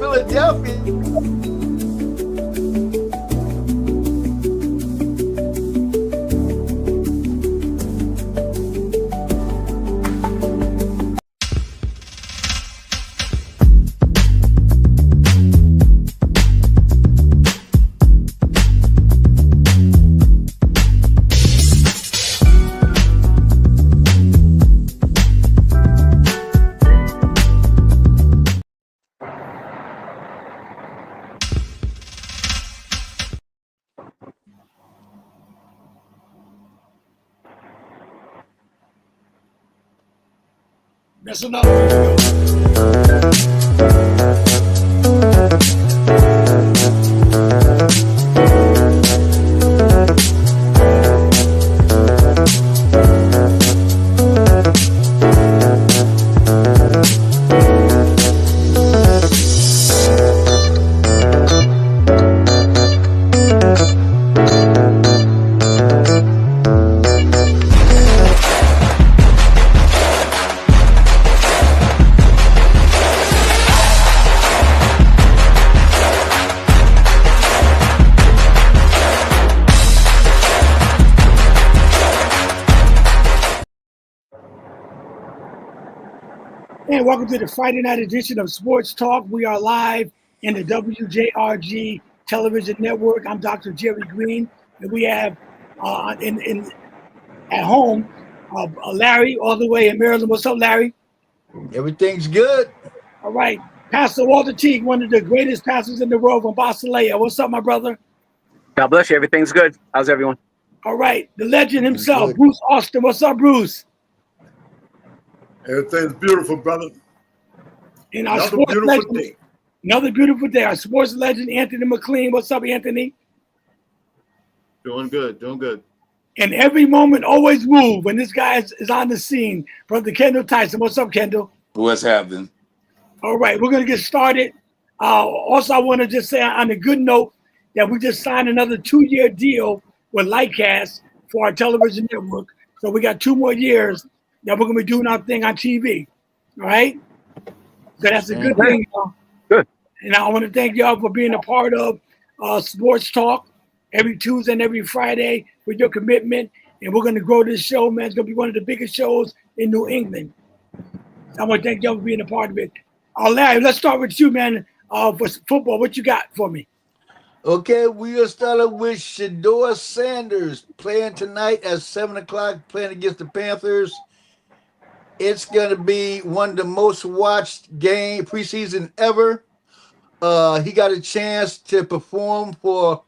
Philadelphia. That's enough. Here and welcome to the Friday night edition of Sports Talk. We are live in the WJRG television network. I'm Dr. Jerry Green, and we have at home Larry all the way in Maryland. What's up, Larry? Everything's good. All right. Pastor Walter Teague, one of the greatest pastors in the world from Basileia. What's up, my brother? God bless you. Everything's good. How's everyone? All right. The legend himself, Bruce Austin. What's up, Bruce? Everything's beautiful, brother. And our sports legend, another beautiful day. Our sports legend, Anthony McLean. What's up, Anthony? Doing good, doing good. And every moment always move when this guy is on the scene. Brother Kendall Tyson. What's up, Kendall? What's happening? All right, we're going to get started. Also, I want to just say on a good note that we just signed another 2-year deal with Lightcast for our television network. So we got 2 more years that we're going to be doing our thing on TV. All right? So that's a good thing, y'all. Good. And I want to thank y'all for being a part of Sports Talk every Tuesday and every Friday with your commitment. And we're going to grow this show, man. It's going to be one of the biggest shows in New England. So I want to thank y'all for being a part of it. Larry, let's start with you, man. For football, what you got for me? Okay, we are starting with Shedeur Sanders playing tonight at 7 o'clock, playing against the Panthers. It's going to be one of the most watched game preseason ever. He got a chance to perform for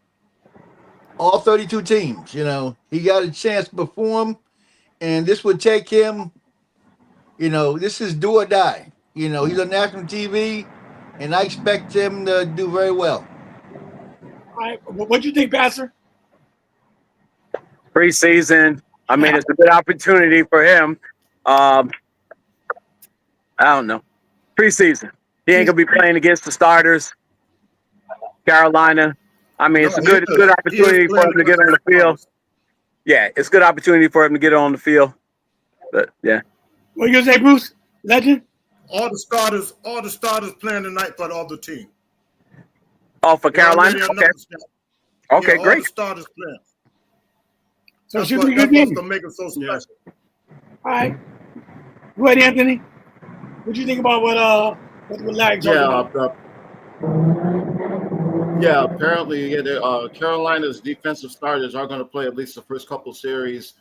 all 32 teams. You know, he got a chance to perform, and this would take him, you know, this is do or die. You know, he's on national TV, and I expect him to do very well. All right, what do you think, Pastor? Preseason. I mean, it's a good opportunity for him. I don't know. Preseason. He ain't gonna be playing against the starters. Carolina. I mean, it's a good opportunity for him to get on the field. Yeah, it's a good opportunity for him to get on the field. But yeah. What you gonna say, Bruce? Legend? All the starters playing tonight for the other team. Oh, for Carolina? Okay. Okay, all great. the starters playing. So it should be a good game. That's what's gonna make it so special. All right. Go ahead, Anthony. What do you think about what Larry talking about? Apparently, Carolina's defensive starters are going to play at least the first couple series.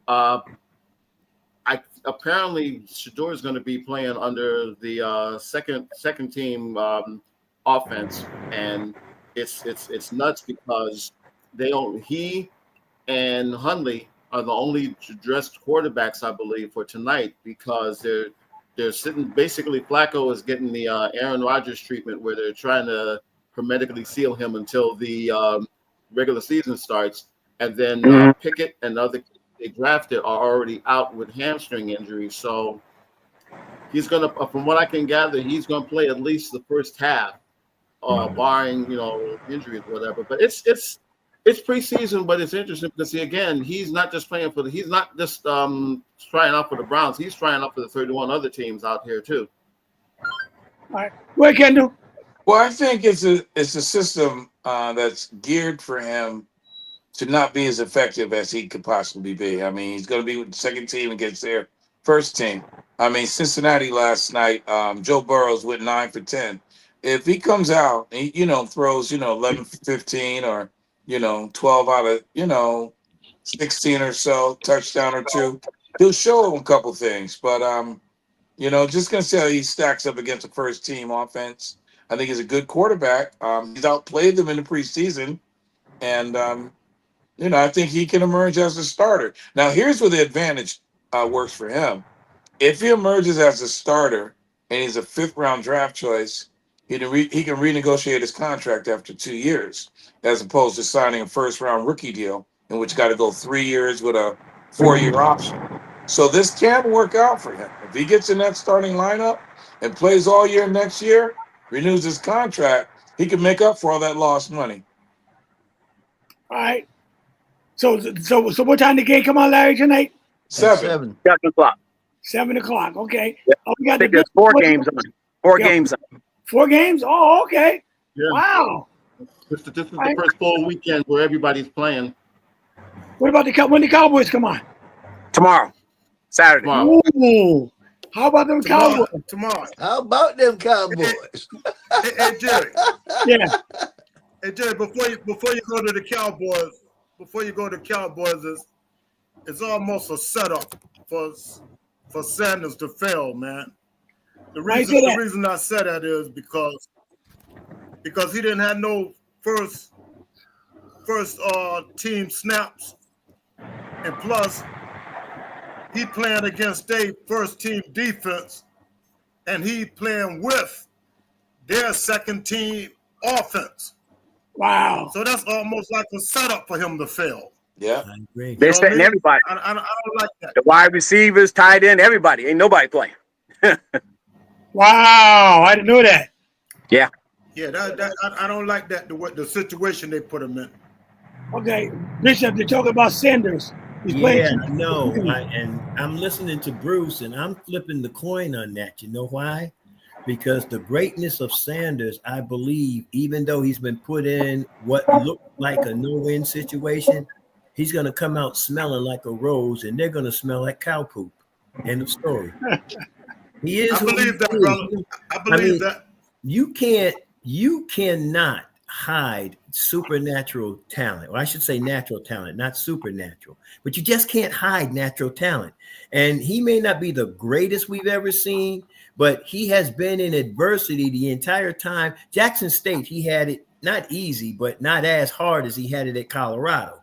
Apparently, Shedeur is going to be playing under the second team offense, and it's nuts because he and Hundley are the only dressed quarterbacks, I believe, for tonight because they're sitting. Basically, Flacco is getting the Aaron Rodgers treatment where they're trying to hermetically seal him until the regular season starts, and then Pickett and other they drafted are already out with hamstring injuries. So he's gonna, from what I can gather, he's gonna play at least the first half, barring injuries or whatever. But it's preseason, but it's interesting because he's not just playing he's not just trying out for the Browns. He's trying out for the 31 other teams out here too. All right, go ahead, Kendall. Well, I think it's a system that's geared for him to not be as effective as he could possibly be. I mean, he's going to be with the second team against their first team. I mean, Cincinnati last night, Joe Burrows went 9 for 10. If he comes out and throws 11 for 15 or 12 out of 16 or so, touchdown or two, he'll show him a couple things. But just gonna see how he stacks up against the first team offense. I think he's a good quarterback. He's outplayed them in the preseason, and I think he can emerge as a starter. Now, here's where the advantage works for him. If he emerges as a starter and he's a fifth-round draft choice, he can renegotiate his contract after 2 years, as opposed to signing a first-round rookie deal in which got to go 3 years with a 4-year option. So this can work out for him. If he gets in that starting lineup and plays all year next year, renews his contract, he can make up for all that lost money. All right. So what time the game come on, Larry, tonight? 7. 7 o'clock. 7 o'clock. Okay. Yep. Oh, we got I think there's 4 games on. 4 games on. 4 games? Oh, okay. Yeah. Wow. This is the first full weekend where everybody's playing. What about when the Cowboys come on? Tomorrow. Saturday. Tomorrow. Ooh. How about them Cowboys? Tomorrow. How about them Cowboys? Hey, Jerry. Yeah. Hey, Jerry, before you go to the Cowboys, it's almost a setup for Sanders to fail, man. The reason I said that is because he didn't have no first team snaps, and plus he playing against their first team defense, and he playing with their second team offense. Wow. So that's almost like a setup for him to fail. Yeah. I agree. They're setting everybody. I don't like that. The wide receivers, tight end, everybody. Ain't nobody playing. Wow. I didn't know that. Yeah. Yeah, I don't like that, the situation they put him in. Okay. Bishop, they're talking about Sanders. He's playing. I know. And I'm listening to Bruce, and I'm flipping the coin on that. You know why? Because the greatness of Sanders, I believe, even though he's been put in what looked like a no-win situation, he's going to come out smelling like a rose, and they're going to smell like cow poop. End of story. He is. I believe that, brother. I believe that. You cannot hide supernatural talent. Or I should say natural talent, not supernatural. But you just can't hide natural talent. And he may not be the greatest we've ever seen, but he has been in adversity the entire time. Jackson State, he had it not easy, but not as hard as he had it at Colorado.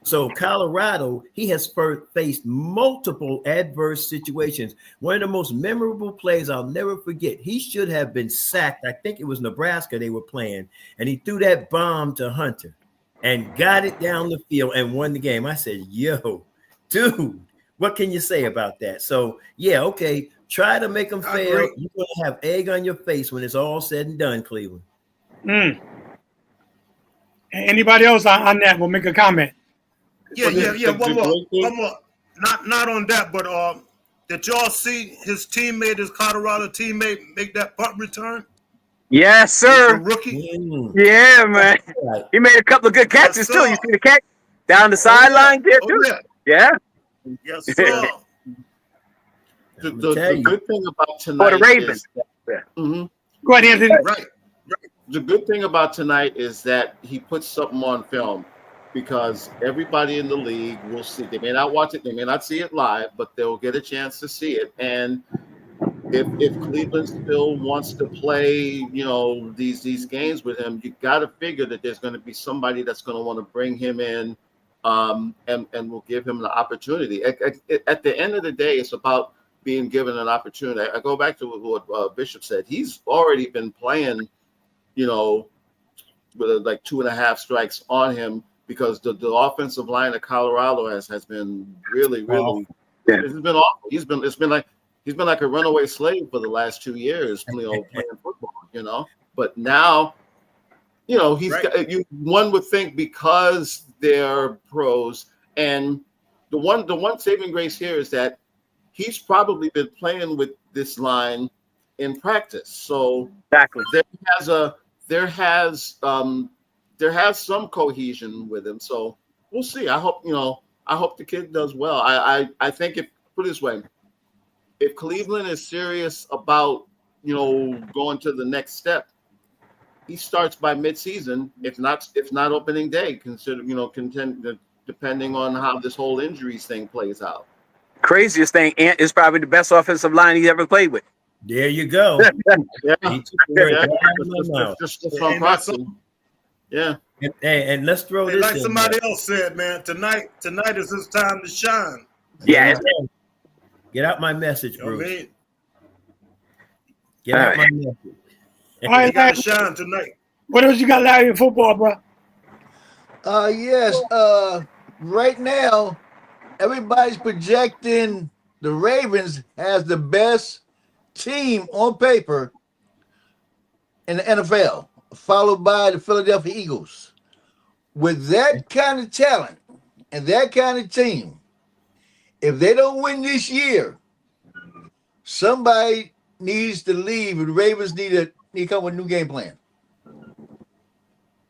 So Colorado, he has faced multiple adverse situations. One of the most memorable plays I'll never forget, he should have been sacked. I think it was Nebraska they were playing, and he threw that bomb to Hunter and got it down the field and won the game. I said, yo, dude, what can you say about that? So, yeah, okay, try to make them fail. You're going to have egg on your face when it's all said and done, Cleveland. Anybody else on that will make a comment? Yeah. One more. Not on that, but did y'all see his Colorado teammate, make that punt return? Yes, sir. Rookie. Yeah, man. He made a couple of good catches too. You see the catch down the sideline there too. Yeah. Yes, sir. The good thing about tonight For the Ravens. Go ahead, Anthony. Right. The good thing about tonight is that he puts something on film, because everybody in the league will see. They may not watch it, they may not see it live, but they'll get a chance to see it. And if Cleveland still wants to play, these games with him, you got to figure that there's going to be somebody that's going to want to bring him in, and will give him the opportunity. At the end of the day, it's about being given an opportunity. I go back to what Bishop said. He's already been playing, with like 2.5 strikes on him, because the offensive line of Colorado has been really it's been awful. He's been like a runaway slave for the last 2 years, playing football, But now, he's got, one would think, because they're pros, and the one saving grace here is that he's probably been playing with this line in practice. So exactly, there he has there has some cohesion with him. So we'll see. I hope the kid does well. I think if put it this way, if Cleveland is serious about going to the next step, he starts by midseason, if not opening day, depending on how this whole injuries thing plays out. Craziest thing, Ant is probably the best offensive line he ever played with. There you go. Just from proxy. Yeah. And let's throw this like in somebody there. else said, man, tonight is his time to shine. Yeah. Get out my message, You know what I Bruce. mean? Get out my message. All right, He got to shine tonight. what else you got, Larry, in football, bro? Yes. Right now, everybody's projecting the Ravens as the best team on paper in the NFL, followed by the Philadelphia Eagles. With that kind of talent and that kind of team, if they don't win this year, somebody needs to leave, and the Ravens need to come with a new game plan.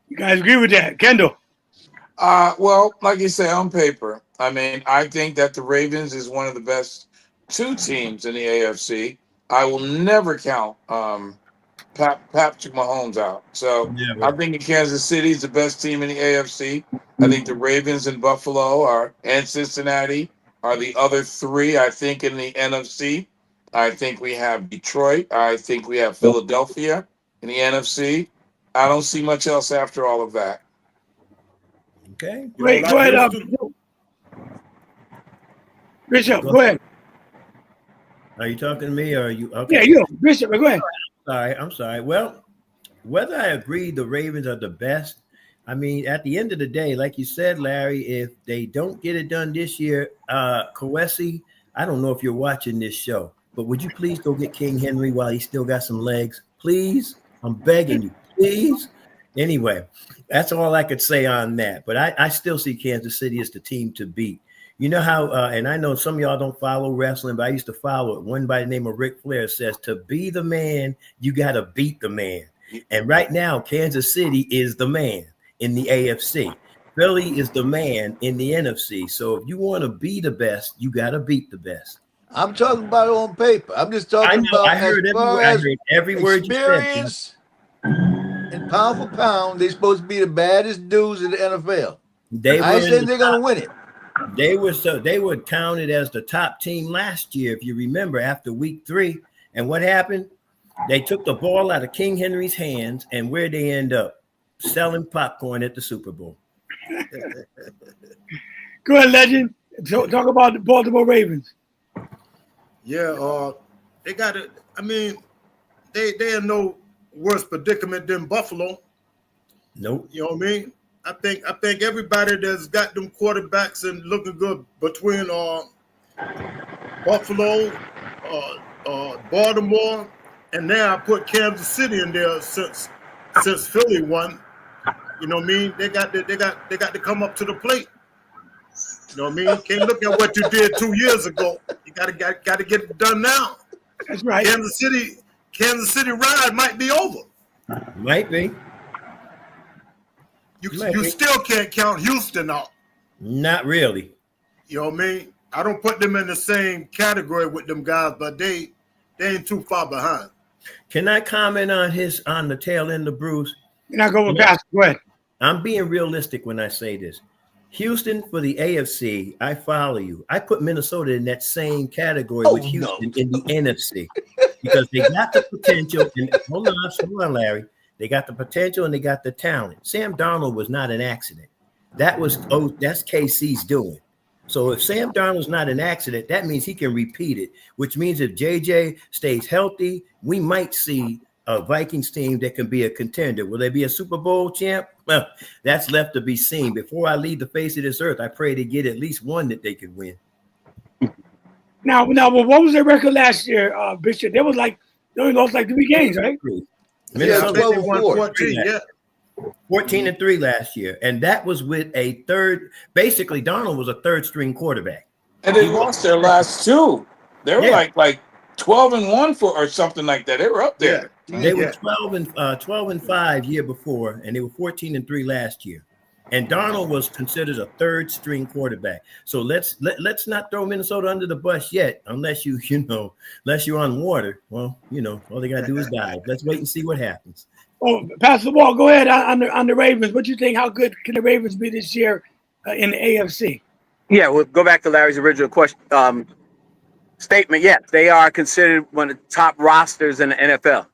You guys agree with that, Kendall? Well, like you say, on paper, I mean, I think that the Ravens is one of the best two teams in the AFC. I will never count Patrick Mahomes out. So I think that Kansas City is the best team in the AFC. I think the Ravens and Buffalo and Cincinnati are the other three, I think, in the NFC. I think we have Detroit. I think we have Philadelphia in the NFC. I don't see much else after all of that. Okay. Wait, go ahead, Bishop. Go ahead. Are you talking to me or are you? Okay. Yeah, you, Bishop. Go ahead. I'm sorry. Well, whether I agree the Ravens are the best, I mean, at the end of the day, like you said, Larry, if they don't get it done this year, Kawesi, I don't know if you're watching this show, but would you please go get King Henry while he's still got some legs? Please, I'm begging you, please. Anyway, that's all I could say on that. But I still see Kansas City as the team to beat. You know how, and I know some of y'all don't follow wrestling, but I used to follow it. One by the name of Ric Flair says, to be the man, you got to beat the man. And right now, Kansas City is the man in the AFC. Philly is the man in the NFC. So if you want to be the best, you got to beat the best. I'm talking about it on paper. I'm just talking about I heard every word you said. Experience and pound for pound, they're supposed to be the baddest dudes in the NFL. I ain't saying they're going to win it. They were counted as the top team last year, if you remember, after week 3. And what happened? They took the ball out of King Henry's hands, and where they end up? Selling popcorn at the Super Bowl. Go ahead, legend. Talk about the Baltimore Ravens. Yeah, they got it. I mean, they are no worse predicament than Buffalo. Nope. You know what I mean? I think everybody that's got them quarterbacks and looking good between Buffalo, Baltimore, and now I put Kansas City in there since Philly won. You know what I mean? They got to come up to the plate. You know what I mean? Can't look at what you did 2 years ago. You got to get it done now. That's right. Kansas City ride might be over. Might be. You still can't count Houston out. Not really. You know what I mean? I don't put them in the same category with them guys, but they ain't too far behind. Can I comment on the tail end of Bruce? You're not going with Pastor. Go ahead. I'm being realistic when I say this. Houston for the AFC, I follow you. I put Minnesota in that same category with Houston in the NFC because they got the potential. And hold on, Larry. They got the potential and they got the talent. Sam Darnold was not an accident. That's KC's doing. So if Sam Darnold's not an accident, that means he can repeat it, which means if JJ stays healthy, we might see a Vikings team that can be a contender. Will they be a Super Bowl champ? Well, that's left to be seen. Before I leave the face of this earth, I pray to get at least one that they can win. Now, what was their record last year, Bishop? They only lost like 3 games, right? Minnesota 12-14. 14-3 last year, and that was with a third. Basically, Darnold was a third-string quarterback, and they lost their last 2. They were like 12-1 or something like that. They were up there. They were Yeah. 12-5 year before, and they were 14-3 last year. And Darnold was considered a third string quarterback. So let's not throw Minnesota under the bus yet, unless unless you're on water. Well, all they gotta do is dive. Let's wait and see what happens. Oh, Pastor Wall, go ahead on the Ravens. What do you think? How good can the Ravens be this year in the AFC? Yeah, we'll go back to Larry's original question statement. Yes, they are considered one of the top rosters in the NFL.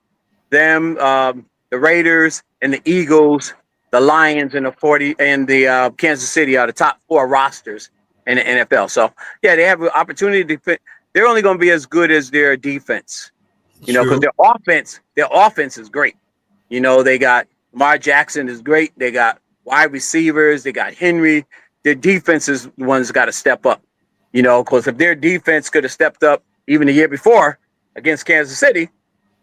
Them, the Raiders and the Eagles, the Lions and the Kansas City are the top 4 rosters in the NFL. So yeah, they have an opportunity to fit. They're only going to be as good as their defense, because True. their offense is great. They got Lamar Jackson is great. They got wide receivers. They got Henry. Their defense is the ones that got to step up. Because if their defense could have stepped up even the year before against Kansas City,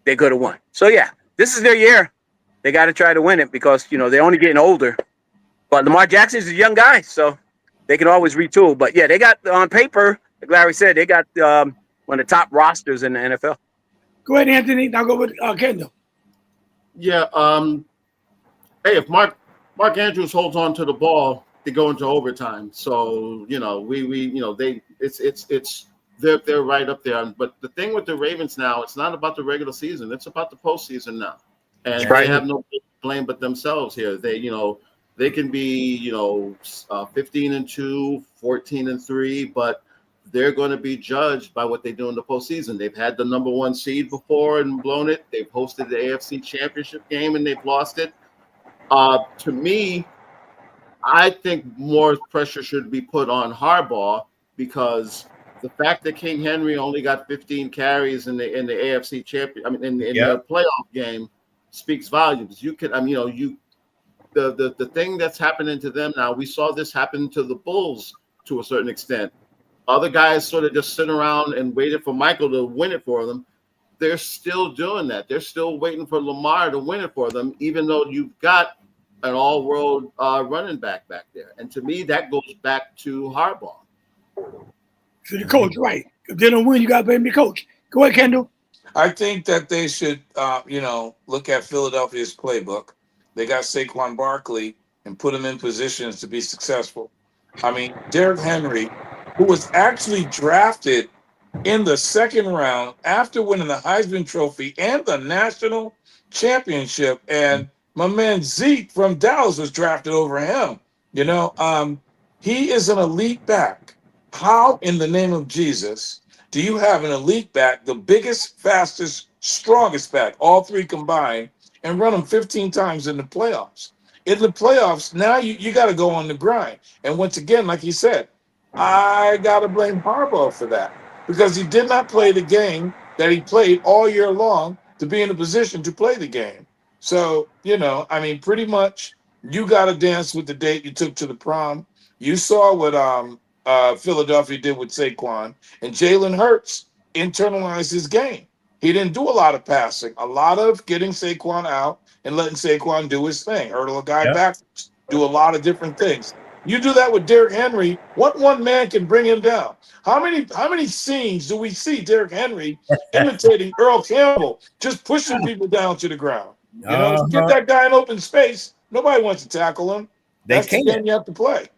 they could have won. So yeah, this is their year. They got to try to win it because they're only getting older. But Lamar Jackson is a young guy, so they can always retool. But yeah, they got on paper, like Larry said, they got one of the top rosters in the NFL. Go ahead, Anthony. Now go with Kendall. Yeah. Hey, if Mark Andrews holds on to the ball, they go into overtime. So they're right up there. But the thing with the Ravens now, it's not about the regular season; it's about the postseason now, and they have no blame but themselves here. They can be 15-2, 14-3, but they're going to be judged by what they do in the postseason. They've had the number 1 seed before and blown it. They've hosted the AFC Championship game and they've lost it. To me, I think more pressure should be put on Harbaugh because the fact that King Henry only got 15 carries in the AFC champion, in the playoff game, speaks volumes. The thing that's happening to them now, we saw this happen to the Bulls to a certain extent. Other guys sort of just sit around and waited for Michael to win it for them. They're still doing that. They're still waiting for Lamar to win it for them, even though you've got an all-world running back there. And to me, that goes back to Harbaugh. To the coach, right. If they don't win, you got to blame the coach. Go ahead, Kendall. I think that they should, look at Philadelphia's playbook. They got Saquon Barkley and put him in positions to be successful. Derrick Henry, who was actually drafted in the second round after winning the Heisman Trophy and the national championship, and my man Zeke from Dallas was drafted over him. He is an elite back. How in the name of Jesus do you have an elite back, the biggest, fastest, strongest back, all 3 combined, and run them 15 times in the playoffs? In the playoffs, now you got to go on the grind. And once again, like he said, I got to blame Harbaugh for that because he did not play the game that he played all year long to be in a position to play the game. So, pretty much you got to dance with the date you took to the prom. You saw what Philadelphia did with Saquon, and Jalen Hurts internalized his game. He didn't do a lot of passing, a lot of getting Saquon out and letting Saquon do his thing, hurdle a guy backwards, do a lot of different things. You do that with Derrick Henry, what one man can bring him down? How many scenes do we see Derrick Henry imitating Earl Campbell, just pushing people down to the ground? You get that guy in open space, nobody wants to tackle him. That's the game you have to play.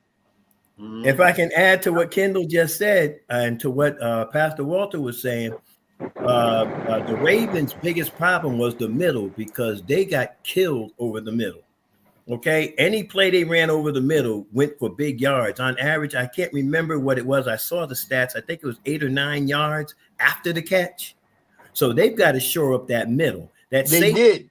If I can add to what Kendall just said and to what Pastor Walter was saying, the Ravens' biggest problem was the middle because they got killed over the middle. Okay, any play they ran over the middle went for big yards. On average, I can't remember what it was. I saw the stats. I think it was 8 or 9 yards after the catch. So they've got to shore up that middle. They did.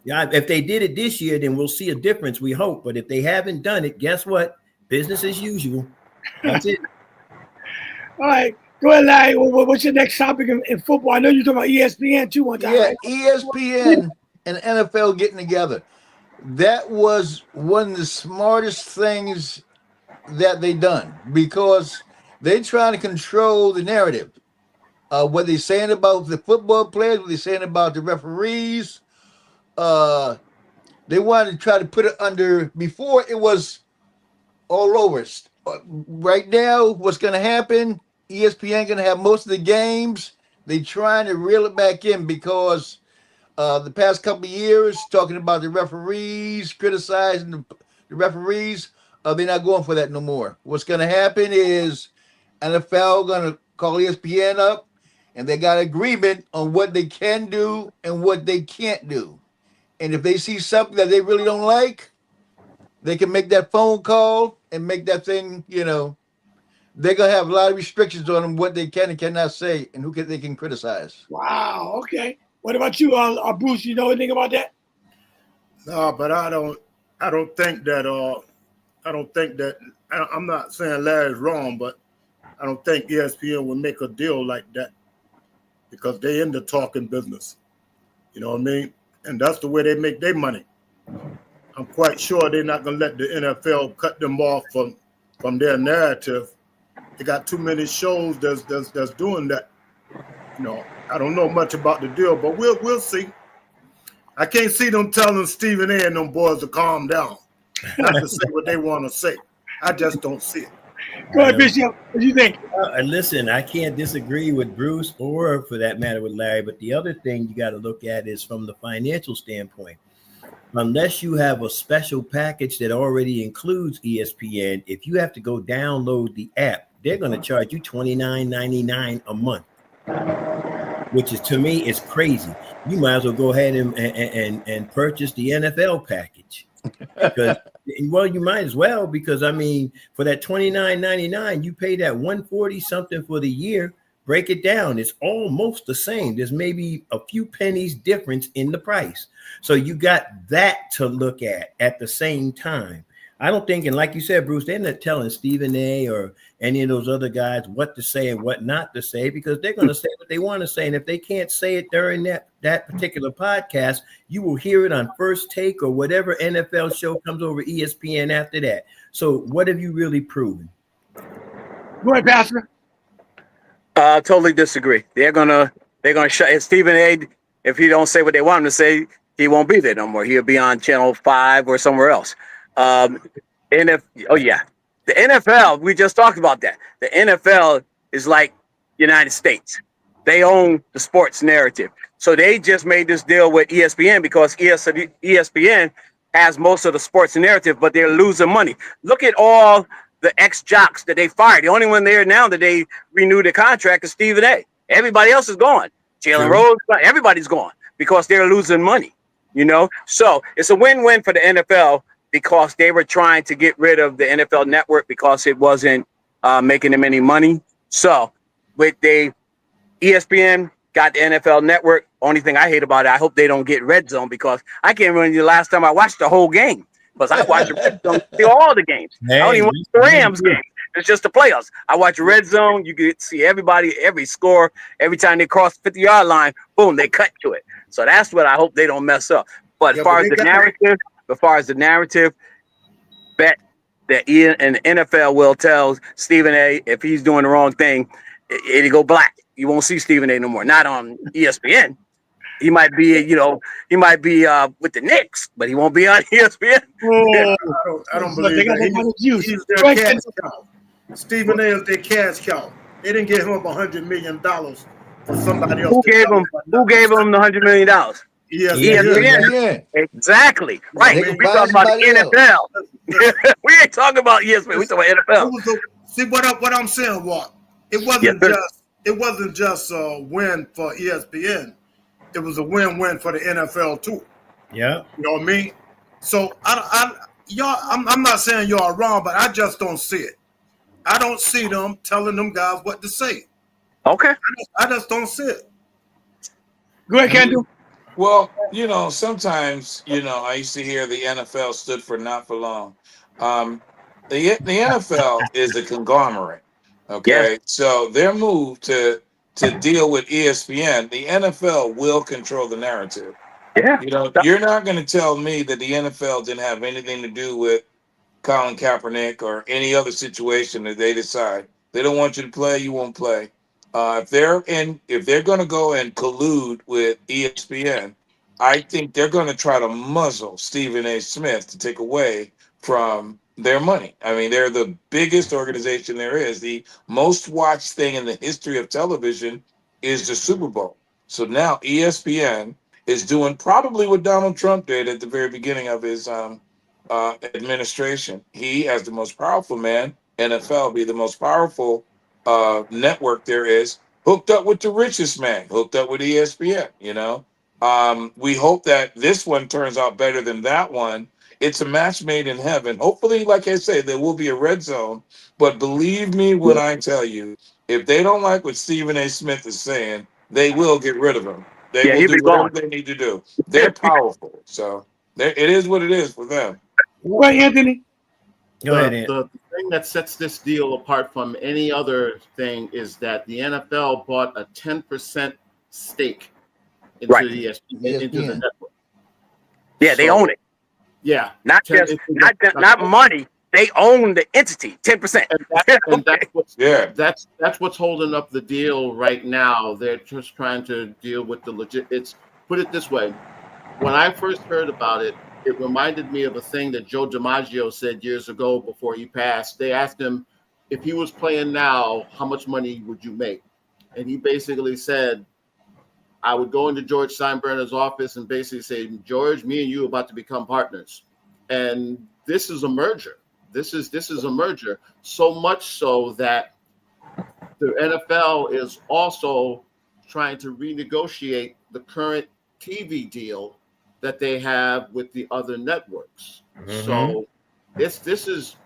Yeah, if they did it this year, then we'll see a difference, we hope. But if they haven't done it, guess what? Business as usual. That's it. All right. Go ahead, Larry. What's your next topic in football? I know you're talking about ESPN too one time. Yeah, Right? ESPN and NFL getting together. That was one of the smartest things that they done because they trying to control the narrative. What they saying about the football players, what they saying about the referees. They wanted to try to put it under, before it was all over. Right now, what's going to happen, ESPN going to have most of the games. They trying to reel it back in because the past couple of years, talking about the referees, criticizing the referees. They're not going for that no more. What's going to happen is NFL going to call ESPN up, and they got agreement on what they can do and what they can't do. And if they see something that they really don't like, they can make that phone call and make that thing. They're gonna have a lot of restrictions on them what they can and cannot say and they can criticize. Wow. Okay. What about you, Bruce? You know anything about that? No, but I don't think that. I don't think that. I'm not saying Larry's wrong, but I don't think ESPN would make a deal like that because they in the talking business. You know what I mean? And that's the way they make their money. I'm quite sure they're not gonna let the NFL cut them off from their narrative. They got too many shows that's doing that. I don't know much about the deal, but we'll see. I can't see them telling Stephen A. and them boys to calm down, not to say what they want to say. I just don't see it. Go ahead, Bishop. What do you think? Listen, I can't disagree with Bruce or, for that matter, with Larry. But the other thing you got to look at is from the financial standpoint. Unless you have a special package that already includes ESPN, if you have to go download the app, they're going to charge you $29.99 a month, which is, to me, is crazy. You might as well go ahead and purchase the NFL package. Because, well, you might as well, because I mean, for that $29.99, you pay that $140 something for the year. Break it down, it's almost the same. There's maybe a few pennies difference in the price. So you got that to look at the same time. I don't think, and like you said, Bruce, they're not telling Stephen A. or any of those other guys what to say and what not to say, because they're going to say what they want to say. And if they can't say it during that particular podcast, you will hear it on First Take or whatever NFL show comes over ESPN after that. So what have you really proven? Go ahead, Pastor. Totally disagree. They're gonna shut Stephen A. If he don't say what they want him to say, he won't be there no more. He'll be on Channel 5 or somewhere else. The NFL, we just talked about that. The NFL is like United States. They own the sports narrative. So they just made this deal with ESPN because ESPN has most of the sports narrative, but they're losing money. Look at all the ex-jocks that they fired. The only one there now that they renewed the contract is Stephen A. Everybody else is gone. Jalen Rose, everybody's gone because they're losing money, So it's a win-win for the NFL because they were trying to get rid of the NFL network because it wasn't making them any money. So with ESPN got the NFL network. Only thing I hate about it, I hope they don't get Red Zone because I can't remember the last time I watched the whole game. Because I watch Red Zone, see all the games. I don't even watch the Rams game. It's just the playoffs. I watch Red Zone. You get to see everybody, every score. Every time they cross the 50-yard line, boom, they cut to it. So that's what I hope they don't mess up. But as far as the narrative, bet that and the NFL will tell Stephen A. if he's doing the wrong thing, it'll go black. You won't see Stephen A. no more. Not on ESPN. He might be, with the Knicks, but he won't be on ESPN. I don't believe that. He's their cash cow. Stephen A. is their cash cow. They didn't give him $100 million for somebody else. Who gave him the $100 million? ESPN. Exactly. Right. We talking about the NFL. We ain't talking about ESPN. We talking about NFL. See what I'm saying, Walt? It wasn't just a win for ESPN. It was a win-win for the NFL too. Yeah. You know what I mean? So I'm not saying y'all are wrong, but I just don't see it. I don't see them telling them guys what to say. Okay. I just don't see it. Go ahead, Kendall. Well, sometimes, I used to hear the NFL stood for not for long. The NFL is a conglomerate. Okay. Yes. So their move to deal with ESPN, the NFL will control the narrative. Yeah. You're not going to tell me that the NFL didn't have anything to do with Colin Kaepernick or any other situation that they decide. They don't want you to play, you won't play. If they're going to go and collude with ESPN, I think they're going to try to muzzle Stephen A. Smith to take away from their money. I mean, they're the biggest organization there is. The most watched thing in the history of television is the Super Bowl. So now ESPN is doing probably what Donald Trump did at the very beginning of his administration. He, as the most powerful man, NFL, be the most powerful network there is, hooked up with the richest man, hooked up with ESPN. We hope that this one turns out better than that one. It's a match made in heaven. Hopefully, like I say, there will be a red zone. But believe me when I tell you, if they don't like what Stephen A. Smith is saying, they will get rid of him. They will he'll do be whatever gone. they need to do. They're powerful. So it is what it is for them. Right, Anthony? Go ahead, Ant. The thing that sets this deal apart from any other thing is that the NFL bought a 10% stake into Right. the ESPN, into the ESPN. network. Yeah, they own it. Yeah, Not just not money. They own the entity, 10%. and Yeah. that's what's holding up the deal right now. They're just trying to deal with the legit. It's put it this way: when I first heard about it, it reminded me of a thing that Joe DiMaggio said years ago before he passed. They asked him if he was playing now, how much money would you make? And he basically said, I would go into George Steinbrenner's office and basically say, George, me and you are about to become partners. And this is a merger. This is a merger. So much so that the NFL is also trying to renegotiate the current TV deal that they have with the other networks. So this is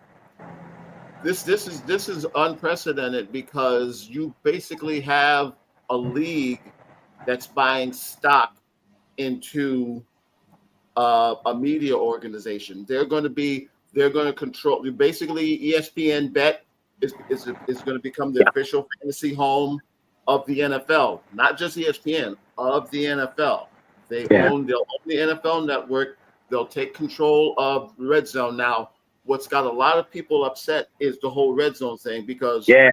unprecedented because you basically have a league that's buying stock into a media organization. They're going to control. Basically, ESPN Bet is going to become the official fantasy home of the NFL, not just ESPN, of the NFL. They'll own the NFL network. They'll take control of Red Zone. Now, what's got a lot of people upset is the whole Red Zone thing, because you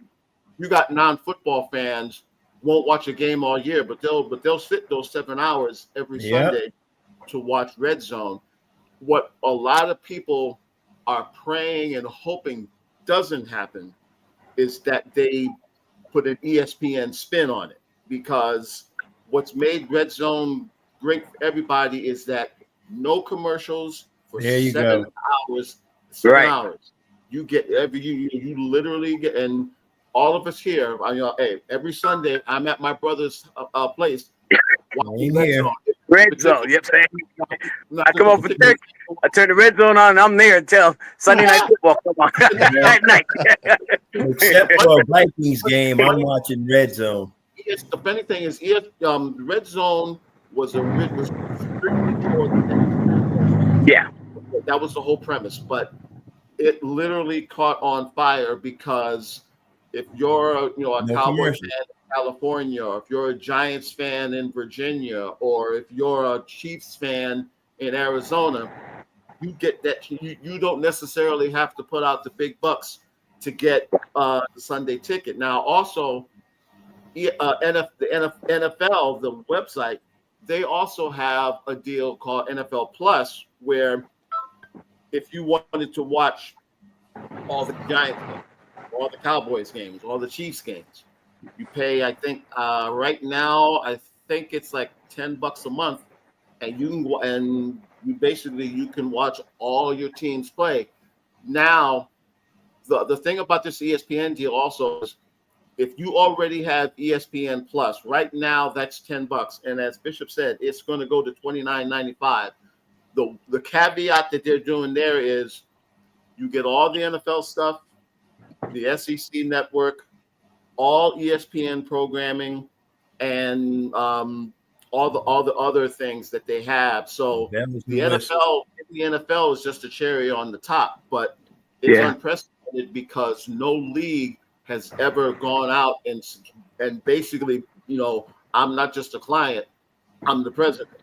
got non-football fans won't watch a game all year, but they'll sit those 7 hours every Sunday to watch Red Zone. What a lot of people are praying and hoping doesn't happen is that they put an ESPN spin on it, because what's made Red Zone great for everybody is that no commercials for 7 hours. 7 hours. You get you literally get, and all of us here, hey, every Sunday I'm at my brother's place. Red Zone. Yep. I come over for church. I turn the Red Zone on, and I'm there until Sunday night football come on at night. Except for a Vikings game, I'm watching Red Zone. The funny thing is, Red Zone was strictly for that was the whole premise, but it literally caught on fire because if you're a Cowboys fan in California, or if you're a Giants fan in Virginia, or if you're a Chiefs fan in Arizona, you get that. You don't necessarily have to put out the big bucks to get the Sunday ticket. Now, also, the NFL, the website, they also have a deal called NFL Plus, where if you wanted to watch all the Giants games, all the Cowboys games, all the Chiefs games, you pay, I think, right now, I think it's like $10 a month, and you can watch all your teams play. Now, the thing about this ESPN deal also is, if you already have ESPN Plus, right now that's $10, and as Bishop said, it's going to go to $29.95. The caveat that they're doing there is you get all the NFL stuff, the SEC network, all ESPN programming, and all the other things that they have. So the NFL is just a cherry on the top, but it's unprecedented because no league has ever gone out and basically, I'm not just a client, I'm the president.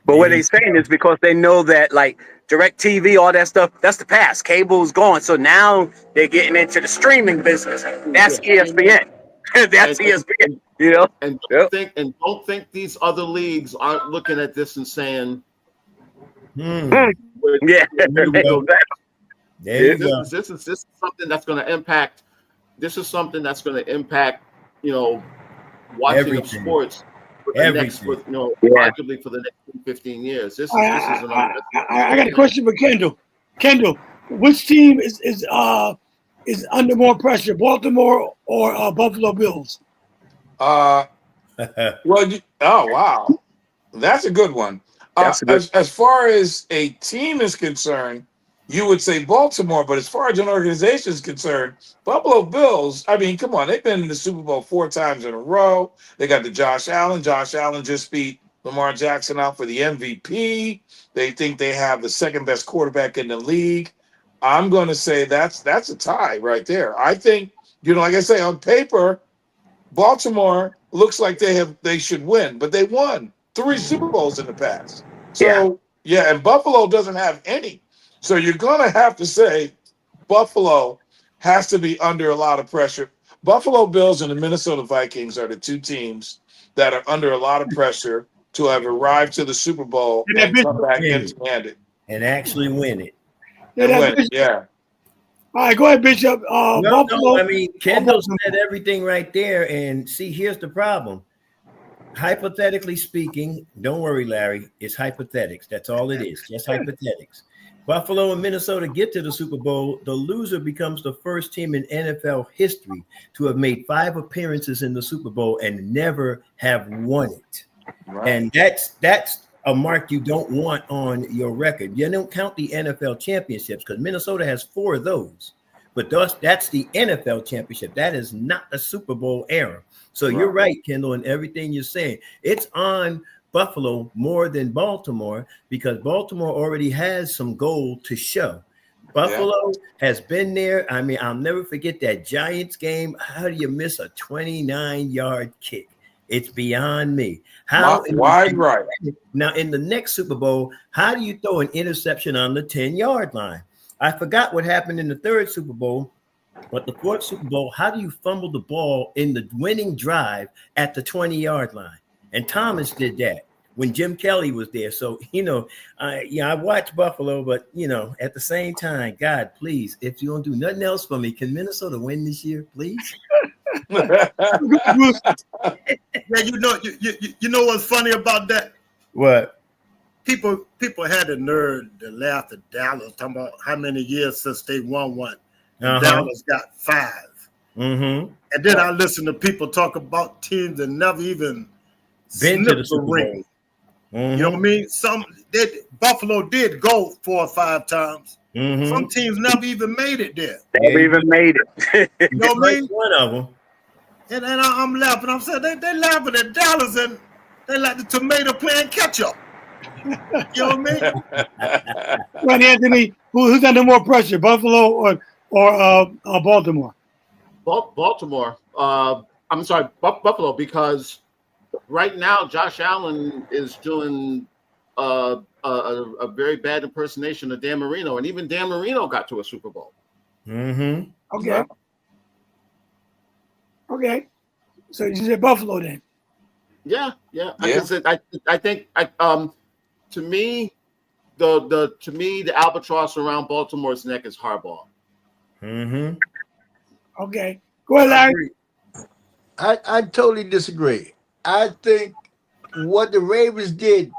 But what they're saying is because they know that, like, DirecTV, all that stuff, that's the past. Cable's gone. So now they're getting into the streaming business. That's ESPN. That's ESPN. And don't think these other leagues aren't looking at this and saying, There you go. This is something that's going to impact. This is something that's going to impact, watching of sports for the next, Everything. arguably for the next 15 years. This is an I got a question for Kendall. Kendall, which team is under more pressure, Baltimore or Buffalo Bills? Well, oh wow, that's a good one. That's a good. As far as a team is concerned, you would say Baltimore, but as far as an organization is concerned, Buffalo Bills. I mean, come on, they've been in the Super Bowl 4 times in a row. They got the Josh Allen. Josh Allen just beat Lamar Jackson out for the MVP. They think they have the second best quarterback in the league. I'm going to say that's a tie right there. I think, like I say, on paper, Baltimore looks like they should win, but they won 3 Super Bowls in the past. So yeah, and Buffalo doesn't have any. So you're gonna have to say Buffalo has to be under a lot of pressure. Buffalo Bills and the Minnesota Vikings are the 2 teams that are under a lot of pressure to have arrived to the Super Bowl and come back empty-handed and actually win it. Yeah. All right, go ahead, Bishop. No, I mean, Kendall said everything right there. And see, here's the problem. Hypothetically speaking, don't worry, Larry, it's hypothetics. That's all it is, just hypothetics. Buffalo and Minnesota get to the Super Bowl. The loser becomes the first team in NFL history to have made 5 appearances in the Super Bowl and never have won it. Right. And that's a mark you don't want on your record. You don't count the NFL championships because Minnesota has 4 of those. But that's the NFL championship. That is not a Super Bowl era. So You're right, Kendall, in everything you're saying. It's on Buffalo more than Baltimore because Baltimore already has some gold to show. Buffalo has been there. I mean, I'll never forget that Giants game. How do you miss a 29-yard kick? It's beyond me. Wide right. Now, in the next Super Bowl, how do you throw an interception on the 10-yard line? I forgot what happened in the 3rd Super Bowl, but the 4th Super Bowl, how do you fumble the ball in the winning drive at the 20-yard line? And Thomas did that when Jim Kelly was there. So, I watch Buffalo, but, at the same time, God, please, if you don't do nothing else for me, can Minnesota win this year, please? Yeah, you know what's funny about that? What? People had the nerve to laugh at Dallas, talking about how many years since they won one. Dallas got 5. Mm-hmm. And then I listen to people talk about teams that never even been to the Super Bowl. Ring. Mm-hmm. You know what I mean? Buffalo did go 4 or 5 times. Mm-hmm. Some teams never even made it there. Never even made it. You know what I mean? One of them. And I'm laughing. I'm saying they laughing at Dallas and they like the tomato playing ketchup. You know what I mean? Right, Anthony, who's under more pressure, Buffalo or Baltimore? Baltimore. I'm sorry, Buffalo, because right now Josh Allen is doing a very bad impersonation of Dan Marino, and even Dan Marino got to a Super Bowl. Mm-hmm. Okay. Okay. So you said Buffalo then? Yeah. I think to me, the albatross around Baltimore's neck is Harbaugh. Mm-hmm. Okay. Go ahead, Larry. I totally disagree. I think what the Ravens did,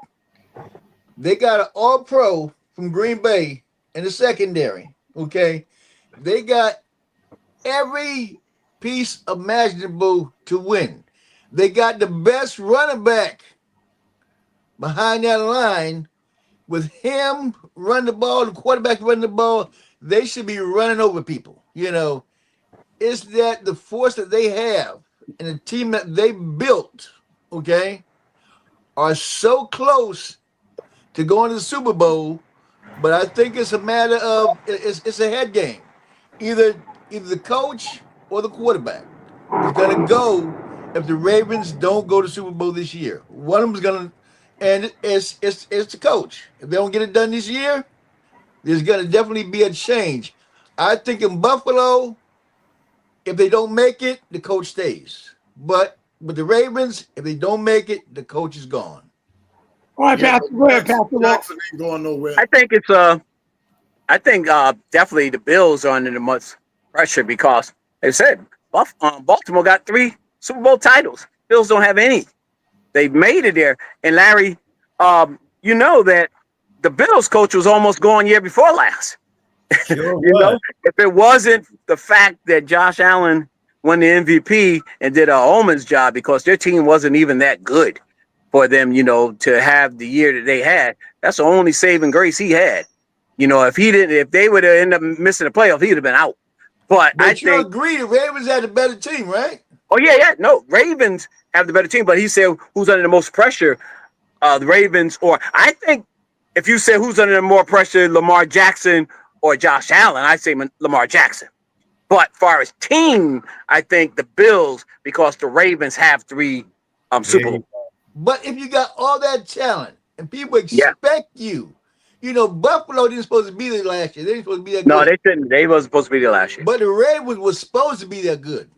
they got an all-pro from Green Bay in the secondary, okay? They got every piece imaginable to win. They got the best running back behind that line. With him running the ball, the quarterback running the ball, they should be running over people. It's that the force that they have and the team that they built, okay, are so close to going to the Super Bowl. But I think it's a matter of it's a head game. Either the coach or the quarterback is going to go if the Ravens don't go to Super Bowl this year. One of them is going to, and it's the coach. If they don't get it done this year, there's going to definitely be a change. I think in Buffalo, if they don't make it, the coach stays. But with the Ravens, if they don't make it, the coach is gone. All right, Pastor. Go ahead, Pastor. Jackson ain't going nowhere. I think definitely the Bills are under the most pressure because, like I said, Baltimore got 3 Super Bowl titles. Bills don't have any. They made it there. And Larry, you know that the Bills coach was almost gone year before last. Sure You know, was. if it wasn't the fact that Josh Allen won the MVP and did a Omen's job because their team wasn't even that good for them, you know, to have the year that they had. That's the only saving grace he had. You know, if they would have ended up missing the playoffs, he'd have been out. But I But you think, agree the Ravens had a better team, right? oh yeah, no, Ravens have the better team. But he said who's under the most pressure, the Ravens, or I think if you say who's under the more pressure, Lamar Jackson or Josh Allen, I say Lamar Jackson. But far as team, I think the Bills because the Ravens have 3 Super Bowls. But if you got all that talent and people Yeah. expect you, you know, Buffalo didn't supposed to be there last year. They didn't supposed to be that No, good. they shouldn't. They wasn't supposed to be there last year. But the Ravens was supposed to be that good.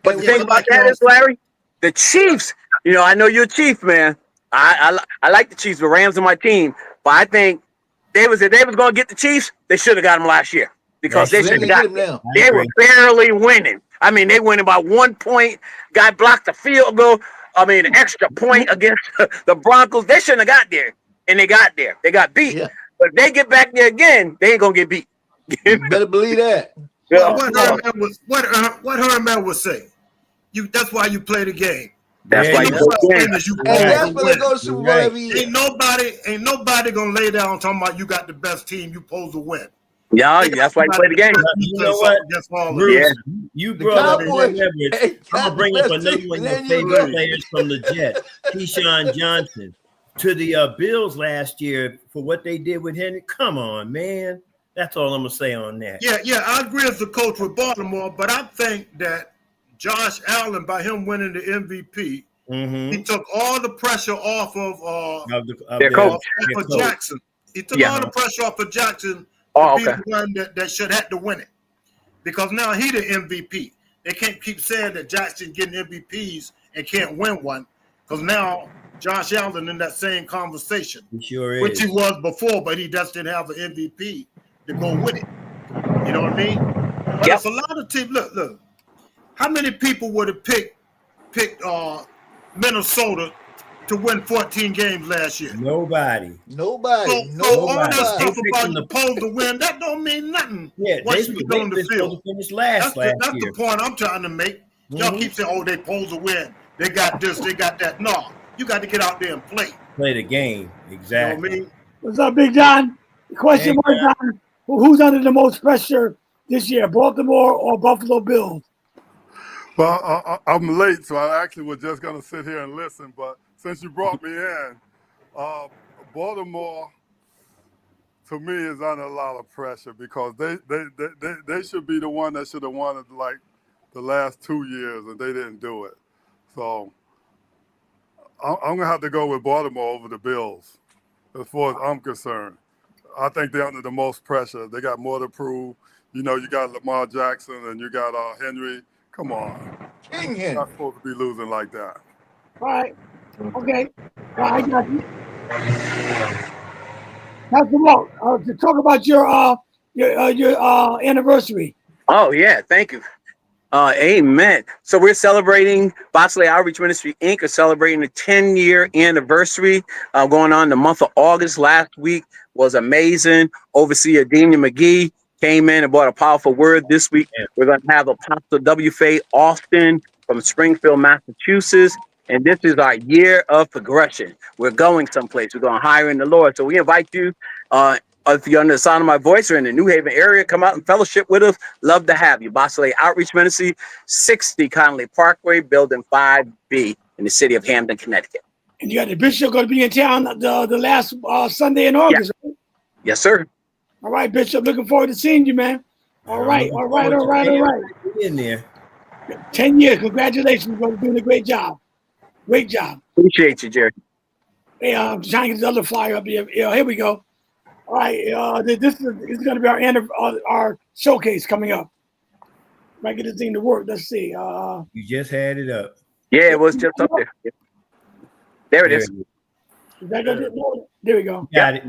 But And the thing when- about that is, Larry, the Chiefs, you know, I know you're a Chief, man. I like the Chiefs, the Rams are my team. But I think if they was going to get the Chiefs, they should have got them last year because they they should didn't have get got him them. now. They were barely winning. I mean, they winning by 1 point. Guy blocked the field goal. I mean, an extra point against the Broncos. They shouldn't have got there. And they got there. They got beat. Yeah. But if they get back there again, they ain't going to get beat. You better believe that. Well, what Herman would say. That's why you play the game. That's There why you you go. go again. And you And play that's to why they win. go to Super Bowl Right. every year. Ain't nobody gonna lay down talking about you got the best team, you supposed to win. Yeah, that's why you play the game. You know what, Bruce? You The brought up Cowboys leverage. ain't I'm got gonna bring the up best another team, one of and your then you favorite go. players from the Jets, Keyshawn Johnson, to the Bills last year for what they did with Henry. Come on, man. That's all I'm gonna say on that. Yeah, I agree as the coach with Baltimore, but I think that Josh Allen, by him winning the MVP, he took all the pressure off of Their coach. Jackson. He took all the pressure off of Jackson to be the one that should have to win it. Because now he the MVP. They can't keep saying that Jackson getting MVPs and can't win one. Because now Josh Allen in that same conversation. He sure is. Which he was before, but he just didn't have an MVP to go with it. You know what I mean? But it's a lot of teams. Look. How many people would have picked Minnesota to win 14 games last year? Nobody. So all that stuff about you supposed to win, that don't mean nothing. Yeah, once you get on the field. That's the point I'm trying to make. Y'all keep saying, "Oh, they supposed to win. They got this, they got that." No, you got to get out there and play. Play the game. Exactly. You know what I mean? What's up, Big John? The question was, John, who's under the most pressure this year, Baltimore or Buffalo Bills? Well, I'm late, so I actually was just going to sit here and listen. But since you brought me in, Baltimore, to me, is under a lot of pressure because they should be the one that should have won it like the last 2 years, and they didn't do it. So I'm going to have to go with Baltimore over the Bills as far as I'm concerned. I think they're under the most pressure. They got more to prove. You know, you got Lamar Jackson and you got Henry. Come on. King You're Henry. not supposed to be losing like that. All right. Okay. I got you. Now, come on. To talk about your anniversary. Oh, yeah. Thank you. Amen. So we're celebrating, Bosley Outreach Ministry, Inc. is celebrating the 10-year anniversary going on the month of August. Last week was amazing. Overseer Dean McGee came in and brought a powerful word. This week, we're going to have Apostle W. Faye Austin from Springfield, Massachusetts. And this is our year of progression. We're going someplace. We're going higher in the Lord. So we invite you, if you're under the sound of my voice or in the New Haven area, come out and fellowship with us. Love to have you. Bosley Outreach Ministry, 60 Conley Parkway, Building 5B in the city of Hampton, Connecticut. And you got the bishop going to be in town the last Sunday in August. Yeah. Right? Yes, sir. All right, Bishop. Looking forward to seeing you, man. All right. In there. 10 years. Congratulations. You're doing a great job. Great job. Appreciate you, Jerry. Hey, I'm trying to get this other flyer up here. Here we go. All right. This is going to be our showcase coming up. Might get this thing to work. Let's see. You just had it up. Yeah, it was just up there. Yep. There it is. Is that good? There we go. Got it.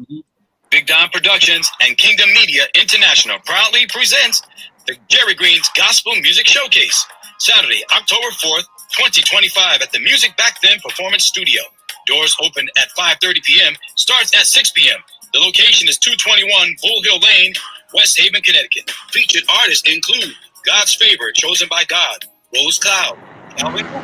Big Don Productions and Kingdom Media International proudly presents the Jerry Green's Gospel Music Showcase, Saturday, October 4th 2025 at the Music Back Then Performance Studio. Doors open at 5:30 p.m. Starts at 6 p.m. The location is 221 Bull Hill Lane, West Haven, Connecticut. Featured artists include God's Favor, Chosen by God, Rose Cloud, Calvin Cooper,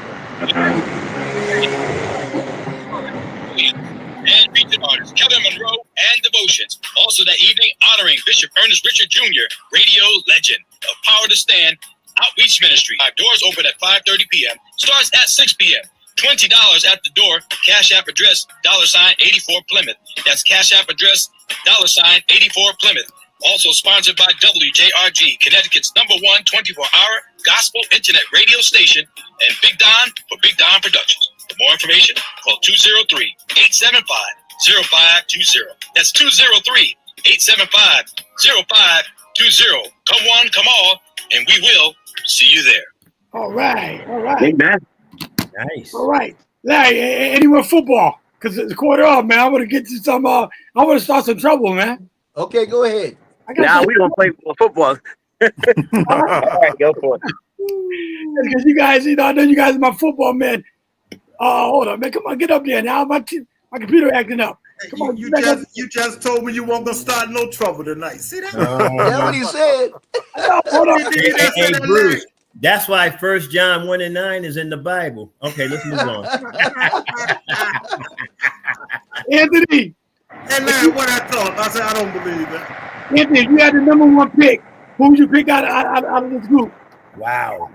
and featured artists Kevin Monroe and Devotions. Also that evening, honoring Bishop Ernest Richard Jr., radio legend of Power to Stand Outreach Ministry. Doors open at 5:30 p.m. Starts at 6 p.m. $20 at the door. Cash App address $84 Plymouth. That's Cash App address $84 Plymouth. Also sponsored by WJRG, Connecticut's #1 24-hour gospel internet radio station, and Big Don for Big Don Productions. For more information, call 203-875-0520. That's 203-875-0520. Come one, come all, and we will see you there. All right. Amen. Nice. All right. Larry, any more football? Because it's a quarter off, man. I want to get to some, I want to start some trouble, man. Okay, go ahead. Now we don't play football. All right, go for it. Because you guys, I know you guys are my football man. Hold on, man. Come on, get up there now. My computer acting up. Come on, You just told me you weren't gonna start no trouble tonight. See that? That's what he said. Hold on. Hey, Bruce. That's why 1 John 1:9 is in the Bible. Okay, let's move on. Anthony. And man, what I thought, I said I don't believe that. Anthony, if you had the #1 pick, who would you pick out of this group? Wow.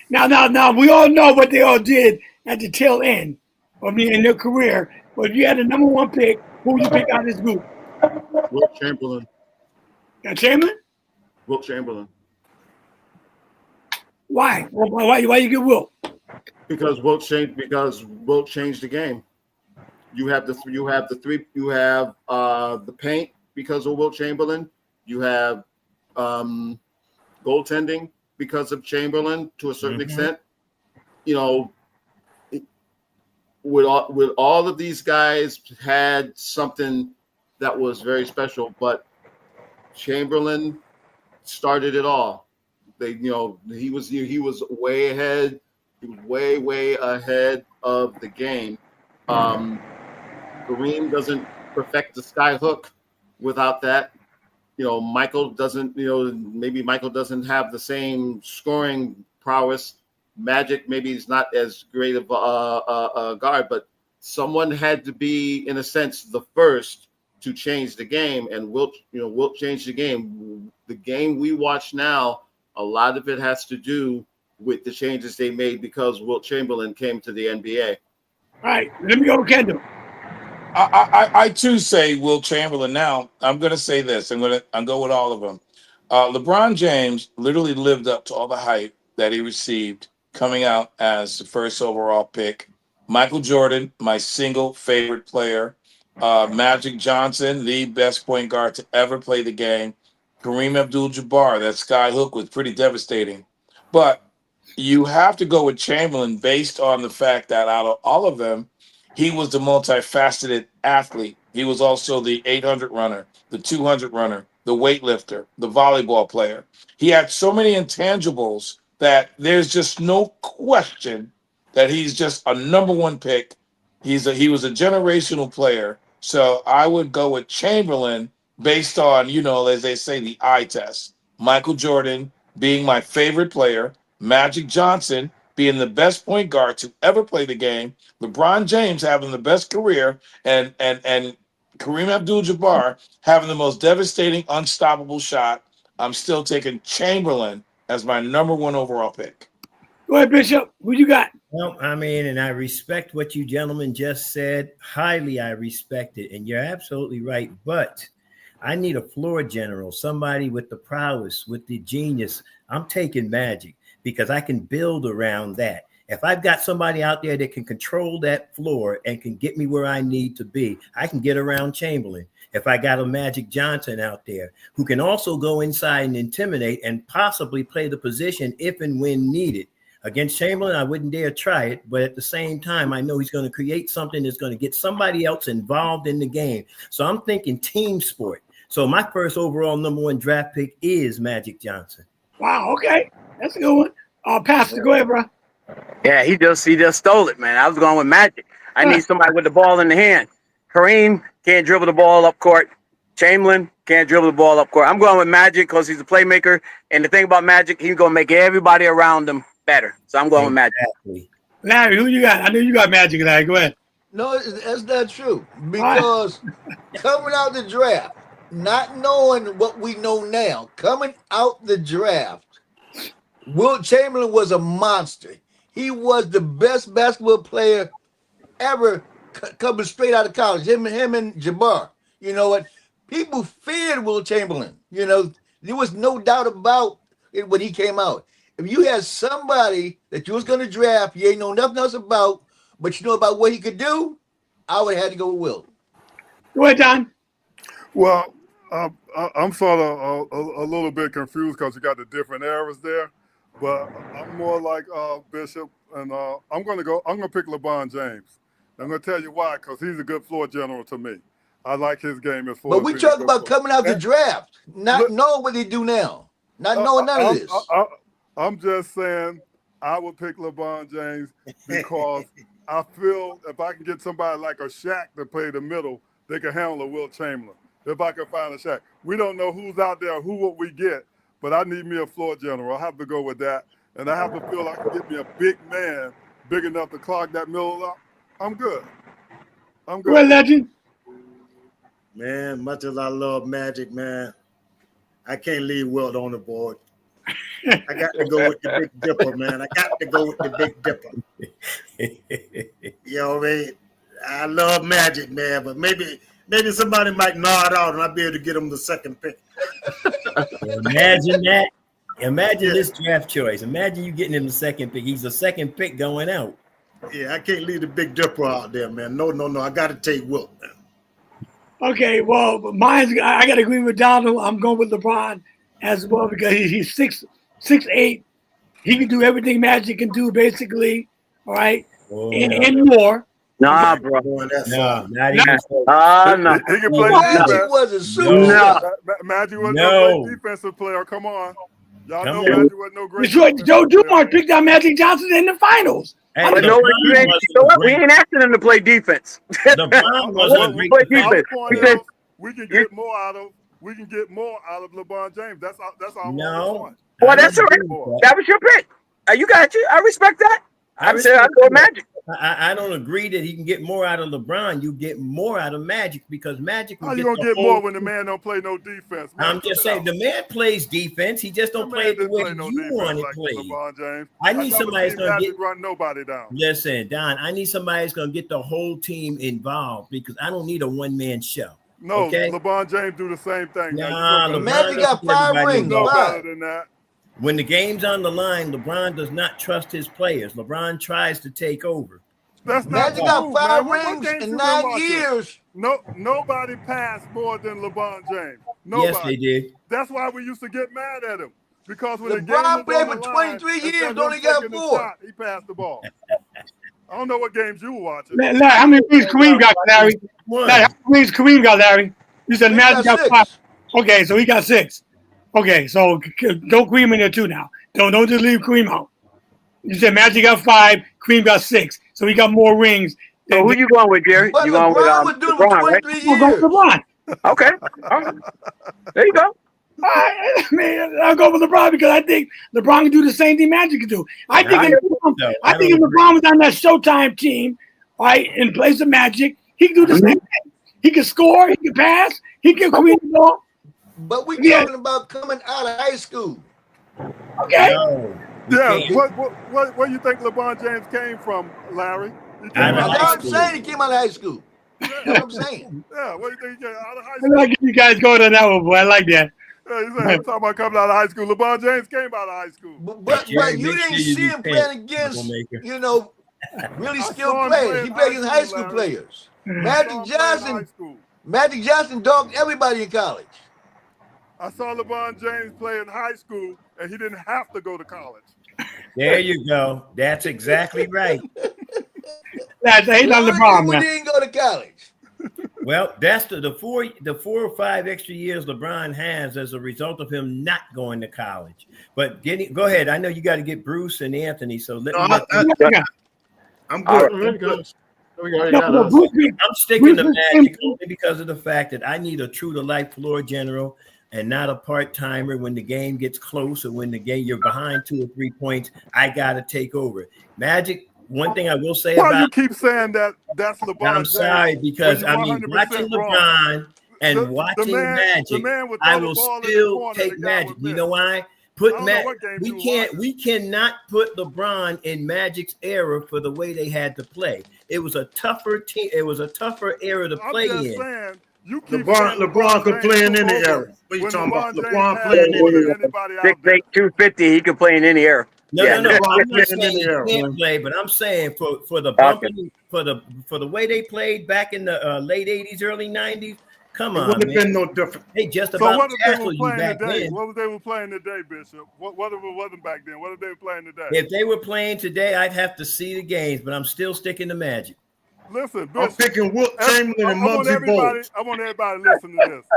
Now, we all know what they all did at the tail end in their career. But if you had the #1 pick, who would you pick out of this group? Wilt Chamberlain. Chamberlain? Wilt Chamberlain. Why? Why you get Wilt? Because Wilt changed the game. You have the paint because of Wilt Chamberlain. You have goaltending because of Chamberlain to a certain extent. You know, with all of these guys had something that was very special, but Chamberlain started it all. He was way ahead. He was way ahead of the game. Kareem doesn't perfect the sky hook without that. Michael doesn't. Maybe Michael doesn't have the same scoring prowess. Magic maybe is not as great of a guard, but someone had to be, in a sense, the first to change the game. And Wilt changed the game. The game we watch now, a lot of it has to do with the changes they made because Wilt Chamberlain came to the NBA. All right, let me go with Kendall. I too say Wilt Chamberlain. Now I'm going to say this. I'm go with all of them. LeBron James literally lived up to all the hype that he received coming out as the first overall pick. Michael Jordan, my single favorite player. Magic Johnson, the best point guard to ever play the game. Kareem Abdul-Jabbar, that sky hook was pretty devastating. But you have to go with Chamberlain based on the fact that out of all of them, he was the multifaceted athlete. He was also the 800 runner, the 200 runner, the weightlifter, the volleyball player. He had so many intangibles that there's just no question that he's just a #1 pick. He was a generational player. So I would go with Chamberlain based on, as they say, the eye test. Michael Jordan being my favorite player, Magic Johnson being the best point guard to ever play the game, LeBron James having the best career, and Kareem Abdul-Jabbar having the most devastating, unstoppable shot. I'm still taking Chamberlain as my #1 overall pick. Go ahead, Bishop. Who you got? Well, and I respect what you gentlemen just said. Highly, I respect it. And you're absolutely right. But I need a floor general, somebody with the prowess, with the genius. I'm taking Magic because I can build around that. If I've got somebody out there that can control that floor and can get me where I need to be, I can get around Chamberlain. If I got a Magic Johnson out there who can also go inside and intimidate and possibly play the position if and when needed. Against Chamberlain, I wouldn't dare try it, but at the same time, I know he's going to create something that's going to get somebody else involved in the game. So I'm thinking team sport. So my first overall #1 draft pick is Magic Johnson. Wow, okay. That's a good one. Pastor, go ahead, bro. Yeah, he just stole it, man. I was going with Magic. I need somebody with the ball in the hand. Kareem can't dribble the ball up court. Chamberlain can't dribble the ball up court. I'm going with Magic because he's a playmaker. And the thing about Magic, he's going to make everybody around him better. So I'm going with Magic. Larry, who you got? I know you got Magic, Larry. Go ahead. No, that's not true. Because coming out the draft, not knowing what we know now, coming out the draft, Wilt Chamberlain was a monster. He was the best basketball player ever coming straight out of college. Him and Jabbar. You know what? People feared Wilt Chamberlain. You know, there was no doubt about it when he came out. If you had somebody that you was going to draft, you ain't know nothing else about, but you know about what he could do, I would have had to go with Wilt. Go ahead, Don. Well, I'm sort of a little bit confused because you got the different eras there, but I'm more like Bishop, and I'm gonna pick LeBron James. I'm gonna tell you why, because he's a good floor general to me. I like his game as far. But we talk about coming out the draft, not knowing what they do now, not knowing none of this. I'm just saying I would pick LeBron James because I feel if I can get somebody like a Shaq to play the middle, they can handle a Wilt Chamberlain. If I can find a Shaq. We don't know who's out there, who will we get, but I need me a floor general. I have to go with that. And I have to feel I can get me a big man big enough to clog that middle up. I'm good. Go ahead, Legend. Man, much as I love Magic, man, I can't leave Wilt on the board. I got to go with the Big Dipper, man. I got to go with the Big Dipper. You know what I mean? I love Magic, man, but maybe somebody might nod out and I'll be able to get him the second pick. Imagine that. Imagine this draft choice. Imagine you getting him the second pick. He's the second pick going out. Yeah, I can't leave the Big Dipper out there, man. No. I got to take Wilt, man. Okay, well, I got to agree with Donald. I'm going with LeBron as well because he's 6'8". He can do everything Magic can do, basically. All right, and more. Nah, bro. No, not even so. No. He can play Magic was a superstar. Magic was no great defensive player. Come on. Y'all know Magic was no great defensive Joe Dumars picked out Magic Johnson in the finals. Hey, but we ain't asking him to play defense. LeBron wasn't we can get more out of LeBron James. That's all. No. Well, that's all right. That was your pick. You got you. I respect that. I said I go Magic. I don't agree that he can get more out of LeBron. You get more out of Magic because Magic. How you gonna get more when the man don't play no defense? Man, I'm just saying the man plays defense. He just don't play it the way you want to play. LeBron James. I need somebody that's gonna run nobody down. Listen, Don. I need somebody that's gonna get the whole team involved because I don't need a one-man show. No, okay? LeBron James do the same thing. Nah, Magic got 5 rings. No better than that. When the game's on the line, LeBron does not trust his players. LeBron tries to take over. That's not Magic got 5 rings in 9 years. No, nobody passed more than LeBron James. Nobody. Yes, they did. That's why we used to get mad at him. Because when LeBron the game played was for on the 23 line, years, only got 4. He passed the ball. I don't know what games you were watching. Larry, how many rings Kareem got, Larry? Larry, how many rings Kareem got, Larry? You said Magic got 5. Okay, so he got 6. Okay, so don't Kareem in there too now. Don't just leave Kareem out. You said Magic got 5, Kareem got 6, so he got more rings. So who you going with, Jerry? But You going with LeBron, right? 23 I'll go with LeBron. Okay. All right. There you go. I'll go with LeBron because I think LeBron can do the same thing Magic can do. I think if LeBron was on that Showtime team, right, in place of Magic, he can do the same thing. He can score, he can pass, he can create the ball. But we're talking about coming out of high school. Okay. Yeah. Where you think LeBron James came from, Larry? I'm saying he came out of high school. That's what I'm saying. Yeah. What do you think he came out of high school? I like you guys going on that one, boy. I like that. Yeah, he's talking about coming out of high school. LeBron James came out of high school. But you didn't see him playing against, really skilled players. He played against high school players. Magic Johnson dogged everybody in college. I saw LeBron James play in high school, and he didn't have to go to college. There you go. That's exactly right. That's ain't on LeBron, man. He didn't go to college. Well, that's the 4 or 5 extra years LeBron has as a result of him not going to college. But go ahead. I know you got to get Bruce and Anthony, so let me. I'm All good. right. I'm good. I'm sticking to Magic only because of the fact that I need a true to life floor general and not a part timer. When the game gets close or when the game you're behind 2 or 3 points, I gotta take over. Magic. One thing I will say Why about you keep saying that that's LeBron I'm James sorry because when I mean you're 100% watching wrong? LeBron and The watching man Magic, would I throw the will ball in the still corner. take The guy Magic. would You miss. know why? I don't know what game you watching. We cannot put LeBron in Magic's era for the way they had to play. It was a tougher team. It was a tougher era to play I'm just in. saying, you keep saying LeBron could play in any era. What you when talking about? LeBron James LeBron passed playing more in than any era. anybody out 6'8", there. 250. He could play in any era. No. Yeah. I'm not playing saying in the he era, can't man. play, but I'm saying for the Okay. bumping for the way they played back in the late '80s, early '90s. Come It on, wouldn't have man. been no different. They just So about what if they were tackle you playing back today? then. What if they were playing today, Bishop? What if it wasn't back then? What if they were playing today? If they were playing today, I'd have to see the games, but I'm still sticking to Magic. Listen, I'm Bishop. picking Wilt Chamberlain and Muggsy Bogues. I want everybody to listen to this.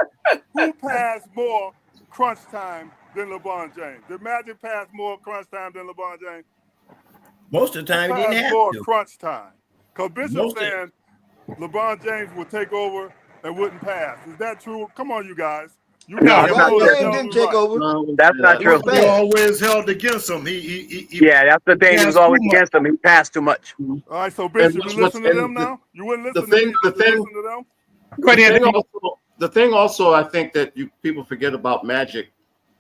Who passed more crunch time than LeBron James? Did Magic pass more crunch time than LeBron James? Most of the time, he didn't Pass have more to. crunch time. Because Bishop's saying LeBron James would take over and wouldn't pass. Is that true? Come on, you guys. You No, guys that's not know true. that James tells didn't me take right. over. That's not He was true. He fast. always held against him. Yeah, that's the thing. He was passed always too much. against him. He passed too much. All right, so Bishop, what's- you listen to and them the- now? You wouldn't the listen to thing- me, the but you thing- listen to them? The thing also, I think that people forget about Magic.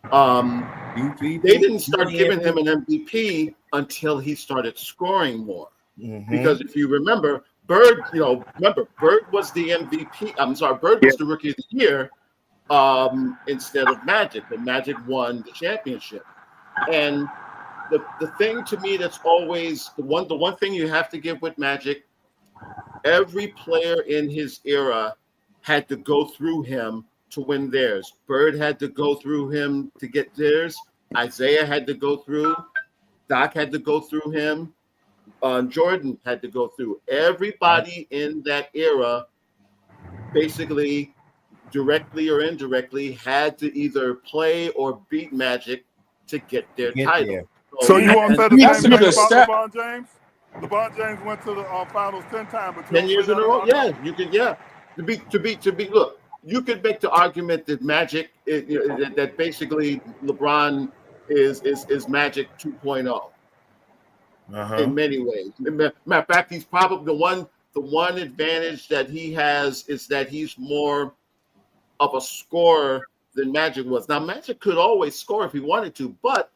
They didn't start giving him an MVP until he started scoring more. Because if you remember, Bird was the MVP. I'm sorry, Bird was the Rookie of the Year instead of Magic. But Magic won the championship. And the thing to me that's always the one thing you have to give with Magic, every player in his era had to go through him to win theirs. Bird had to go through him to get theirs. Isaiah had to go through. Doc had to go through him. Jordan had to go through. Everybody in that era, basically, directly or indirectly, had to either play or beat Magic to get their title. There. So you want to say the That's same a thing good about stat. LeBron James? LeBron James went to the finals 10 times, but 10 years in a row, yeah, you could, yeah. To be. Look, you could make the argument that Magic, that basically LeBron is Magic 2.0 in many ways. Matter of fact, he's probably the one advantage that he has is that he's more of a scorer than Magic was. Now, Magic could always score if he wanted to, but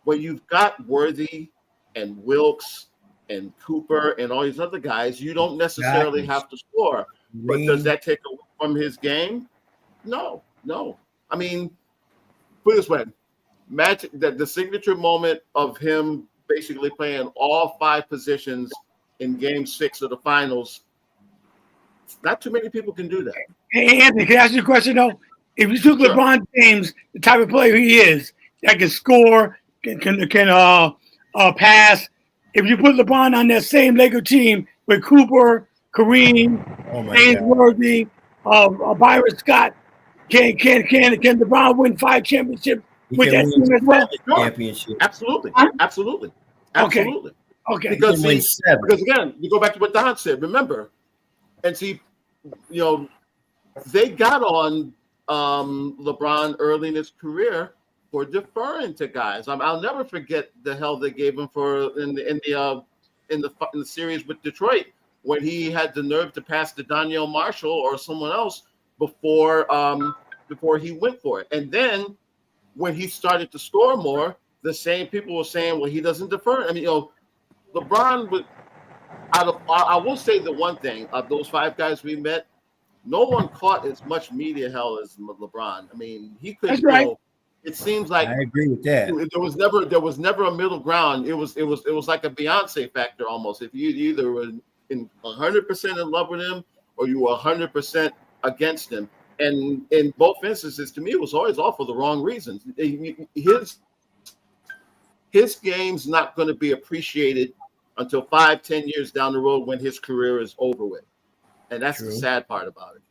when you've got Worthy and Wilkes and Cooper and all these other guys, you don't necessarily have to score. But does that take away from his game? No. I mean, put it this way, Magic, that the signature moment of him basically playing all 5 positions in Game 6 of the finals, not too many people can do that. Hey, Anthony, can I ask you a question though? If you took Sure. LeBron James, the type of player he is, that can score, can pass. If you put LeBron on that same Laker team with Cooper, Kareem, James Worthy, Byron Scott, can LeBron win 5 championships with that team as well? Championship. Absolutely. Okay. Because win 7. because again, you go back to what Don said. Remember, and see, they got on LeBron early in his career for deferring to guys. I'll never forget the hell they gave him for in the series with Detroit when he had the nerve to pass to Daniel Marshall or someone else before he went for it. And then when he started to score more, the same people were saying, well, he doesn't defer. I mean, LeBron would. I will say the one thing of those 5 guys we met, no one caught as much media hell as LeBron. I mean, he could. That's right. It seems like I agree with that. There was never a middle ground. It was like a Beyonce factor almost. If you either were in 100% in love with him or you were 100% against him, and in both instances, to me, it was always all for the wrong reasons. His game's not going to be appreciated until 5-10 years down the road when his career is over with. And that's the sad part about it.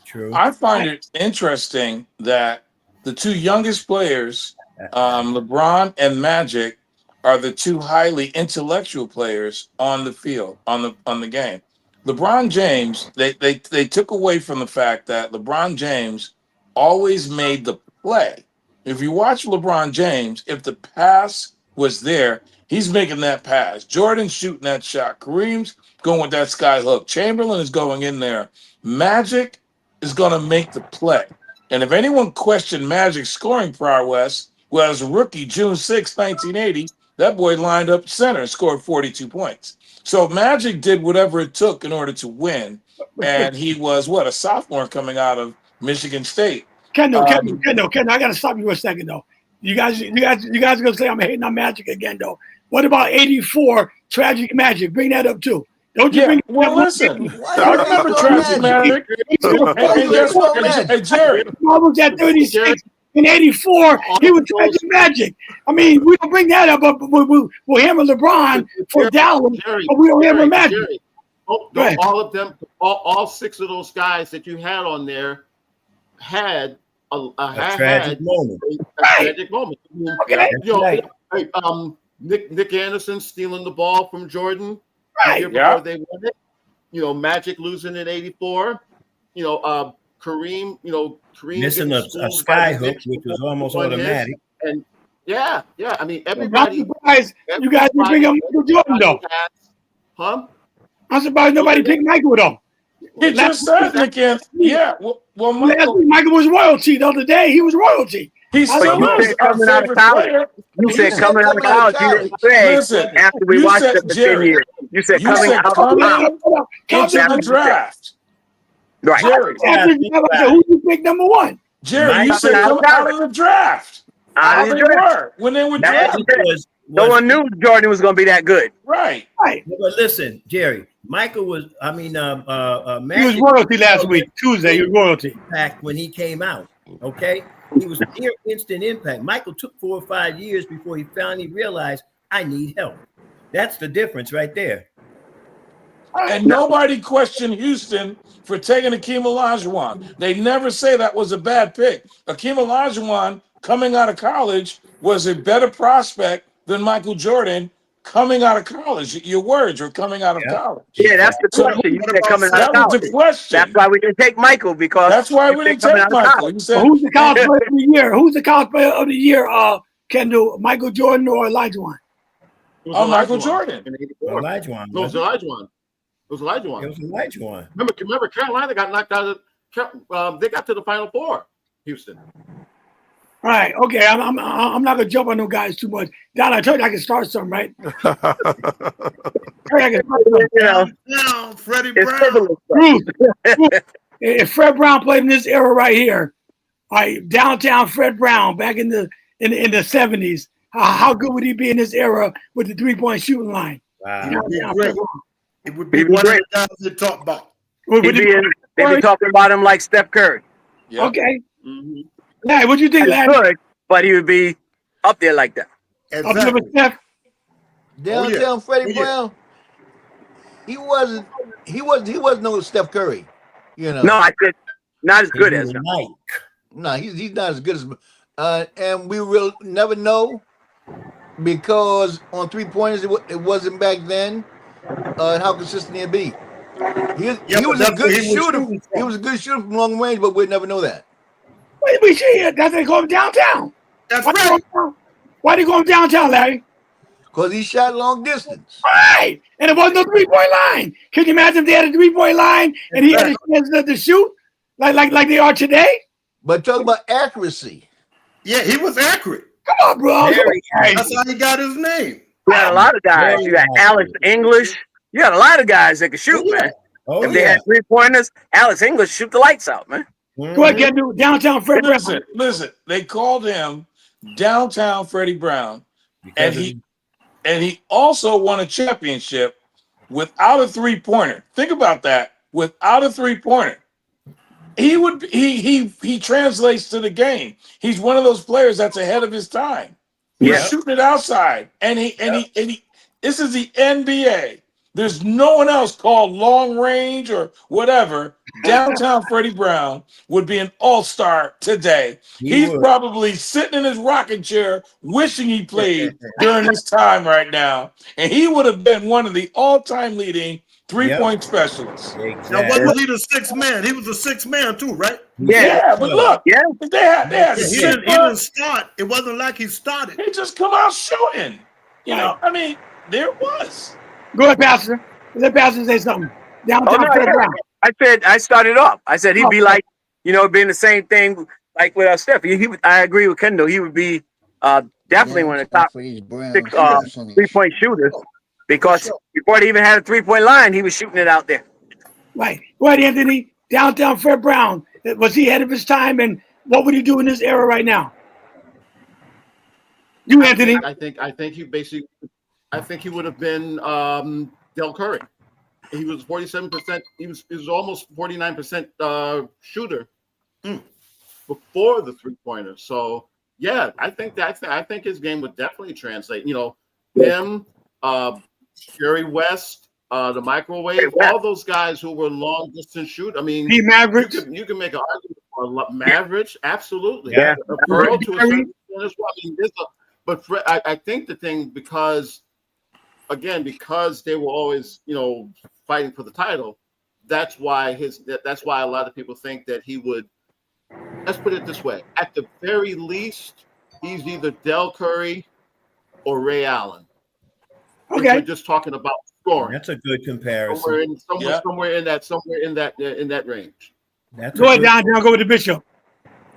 True. I find it interesting that the two youngest players, LeBron and Magic, are the two highly intellectual players on the field, on the game. LeBron James, they took away from the fact that LeBron James always made the play. If you watch LeBron James, if the pass was there, he's making that pass. Jordan's shooting that shot. Kareem's going with that sky hook. Chamberlain is going in there. Magic is going to make the play. And if anyone questioned Magic's scoring prowess, well, as a rookie, June 6, 1980, that boy lined up center and scored 42 points. So Magic did whatever it took in order to win. And he was, a sophomore coming out of Michigan State. Kendall, I gotta stop you for a second though. You guys are gonna say I'm hating on Magic again though. What about '84 Tragic Magic? Bring that up too. Don't you bring? Well, listen. I remember Tragic Magic. And guess what? Hey, Jerry. I was at 36 in '84. He was Tragic Magic. I mean, we don't bring that up, but we'll hammer LeBron for Dallas, but we don't hammer Magic. Don't all of them, all six of those guys that you had on there had a tragic moment. Tragic moment. Okay. Nick Anderson stealing the ball from Jordan the year before they won it. Magic losing in '84. Kareem. Kareem missing a sky hook, which was almost automatic. And I mean everybody. I'm surprised you guys didn't bring up Michael Jordan though. I'm surprised nobody picked Michael though. He just said Nick Anderson. Yeah. Well, Michael was royalty the other day. He was royalty. He still is coming out of college. You said coming out of college. You didn't say Listen, after we watched it for 10 years. You said coming out of college. Into the draft. Right. Jerry. Who you pick number one? Jerry, you said coming out of the draft. How they were when they were drafted. No one knew Jordan was going to be that good. Right. But listen, Jerry, Michael was, he was royalty last week, Tuesday. He was royalty. Impact when he came out, okay? He was near instant impact. Michael took 4 or 5 years before he finally realized, I need help. That's the difference right there. And nobody questioned Houston for taking Akeem Olajuwon. They never say that was a bad pick. Akeem Olajuwon, coming out of college, was a better prospect than Michael Jordan coming out of college. Your words were coming out of college. Yeah, that's the question. You said coming out of college. That was the question. That's why we didn't take Michael, because that's why we didn't take Michael. You said, who's the college player of the year? Who's the college player of the year? Kendall, Michael Jordan or Olajuwon? Michael Jordan. Olajuwon. No, it was Olajuwon. It was Olajuwon. Remember, Carolina got knocked out of. They got to the Final Four. Houston. All right, okay. I'm not gonna jump on no guys too much. Don, I told you I can start something, right? Freddie Brown. If Fred Brown played in this era right here, all right, downtown Fred Brown back in the 70s, how good would he be in this era with the 3-point shooting line? Wow. It would be one of the guys they talk about. They'd be talking about him like Steph Curry. Yep. Okay. Mm-hmm. Larry, what do you think, Larry? Good, but he would be up there like that. Exactly. Up there with Steph? Downtown Freddie Brown. He wasn't no Steph Curry. No, I said not as good as him. No, he's not as good as and we will never know, because on 3-pointers it wasn't back then. How consistent he'd be. He was a good shooter. He was a good shooter from long range, but we'll never know that. Wait, we see that's they call him downtown. That's right. Why they call him downtown, Larry? Because he shot long distance. Right. And it wasn't no 3-point line. Can you imagine if they had a 3-point line and he had a chance to shoot like they are today? But talk about accuracy. Yeah, he was accurate. Come on, bro. That's how he got his name. You had a lot of guys. You got Alex English. You had a lot of guys that could shoot, man. If they had 3-pointers, Alex English shoot the lights out, man. Go ahead, get to downtown Freddie Brown. Listen. They called him downtown Freddie Brown, and he also won a championship without a 3-pointer. Think about that. Without a 3-pointer, he translates to the game. He's one of those players that's ahead of his time. He's shooting it outside, and he. This is the NBA. There's no one else called long range or whatever downtown Freddie Brown would be an all-star today. He's would. probably sitting in his rocking chair wishing he played during this time right now. And he would have been one of the all-time leading three-point specialists. Now, Exactly. wasn't he the sixth man? He was the sixth man too, right? Yeah, but look, Yeah. they had Yeah, he six didn't start. It wasn't like he started. He just come out shooting. You know, I mean, there it was. Go ahead, Pastor. Let Pastor say something. Downtown no, Fred yeah. Brown. I said I started off. I said he'd be like, being the same thing like with Steph. I agree with Kendall. He would be definitely one of the top 6 3-point shooters because before they even had a 3-point line, he was shooting it out there. Right. Go ahead, Anthony. Downtown Fred Brown. Was he ahead of his time? And what would he do in this era right now? You, Anthony. I think he would have been Del Curry. He was 47%. He was almost 49% shooter before the 3-pointer. So yeah, I think his game would definitely translate. Him, Jerry West, the microwave, all those guys who were long distance shoot. I mean, Pete Mavericks. You can make an argument for Mavericks, absolutely. Yeah. Pearl to a certain extent as well. I mean, but I think the thing because they were always fighting for the title. That's why a lot of people think that he would. Let's put it this way: at the very least, he's either Del Curry or Ray Allen. Okay, we're just talking about scoring. That's a good comparison. Somewhere in that range. Go ahead, Don. Now go with the Bishop.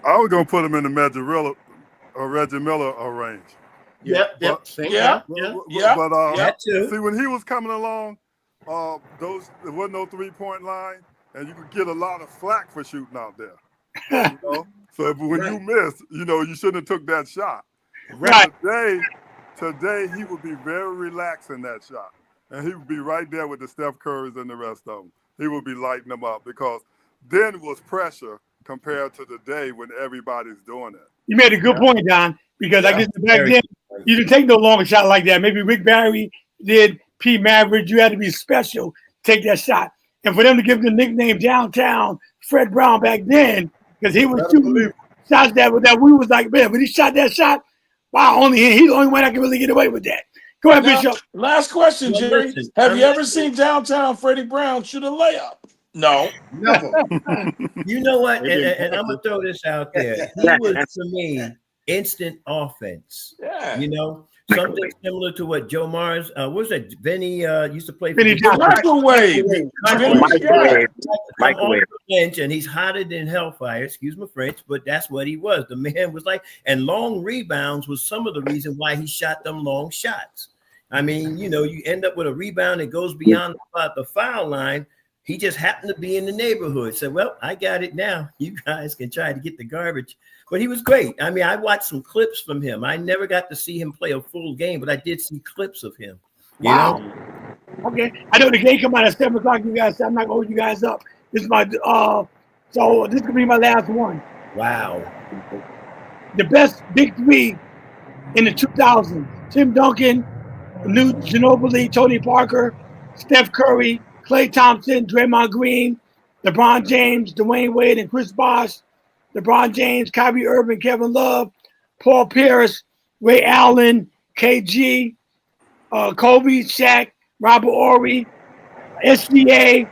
I was gonna put him in the Reggie Miller range. Yep. But, that too. See, when he was coming along, there wasn't no 3-point line, and you could get a lot of flack for shooting out there. So when you missed, you shouldn't have took that shot. Right. Today he would be very relaxed in that shot, and he would be right there with the Steph Currys and the rest of them. He would be lighting them up because then it was pressure compared to the day when everybody's doing it. You made a good point, Don, because I guess back then you didn't take no long shot like that. Maybe Rick Barry did, Pete Maverick. You had to be special to take that shot. And for them to give him the nickname Downtown Fred Brown back then, because he was shooting shots that we was like, man, when he shot that shot, wow, he's the only one that can really get away with that. Go ahead, Bishop. Last question, Jerry. Have you ever seen Downtown Freddie Brown shoot a layup? No. Never. You know what? And I'm gonna throw this out there. He was, to me, instant offense. Yeah. Something similar to what Joe Mars, what was that? Vinny used to play for Vinny Microwave. Microwave. And he's hotter than hellfire, excuse my French, but that's what he was. The man was like, and long rebounds was some of the reason why he shot them long shots. I mean, you end up with a rebound that goes beyond the foul line. He just happened to be in the neighborhood. Said, well, I got it now. You guys can try to get the garbage. But he was great. I mean, I watched some clips from him. I never got to see him play a full game, but I did see clips of him. Wow. Okay. I know the game come out at 7 o'clock, you guys. I'm not going to hold you guys up. This is my so this could be my last one. Wow. The best big three in the 2000s. Tim Duncan, Lou Ginobili, Tony Parker, Steph Curry, Klay Thompson, Draymond Green, LeBron James, Dwayne Wade, and Chris Bosh. LeBron James, Kyrie Irving, Kevin Love, Paul Pierce, Ray Allen, KG, Kobe, Shaq, Robert Horry, SGA,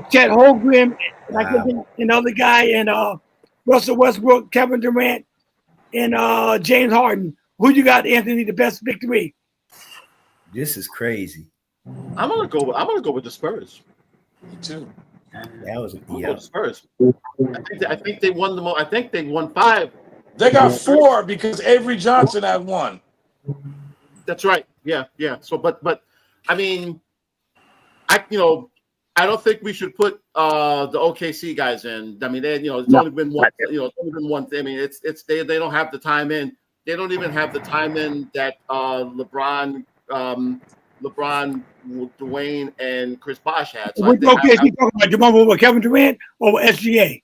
Chet Holmgren, and another guy, and Russell Westbrook, Kevin Durant, and James Harden. Who you got, Anthony? The best big three? This is crazy. I'm gonna go with the Spurs. Me too. That was the Spurs. I think they won the most. I think they won 5. They got 4 because Avery Johnson had 1. That's right. Yeah. So, but I mean, I don't think we should put the OKC guys in. I mean, it's only been one. It's only been one thing. I mean, it's they don't have the time in. They don't even have the time in that LeBron, Dwayne, and Chris Bosh had. So Which OKC talking about? Jamal over Kevin Durant or SGA?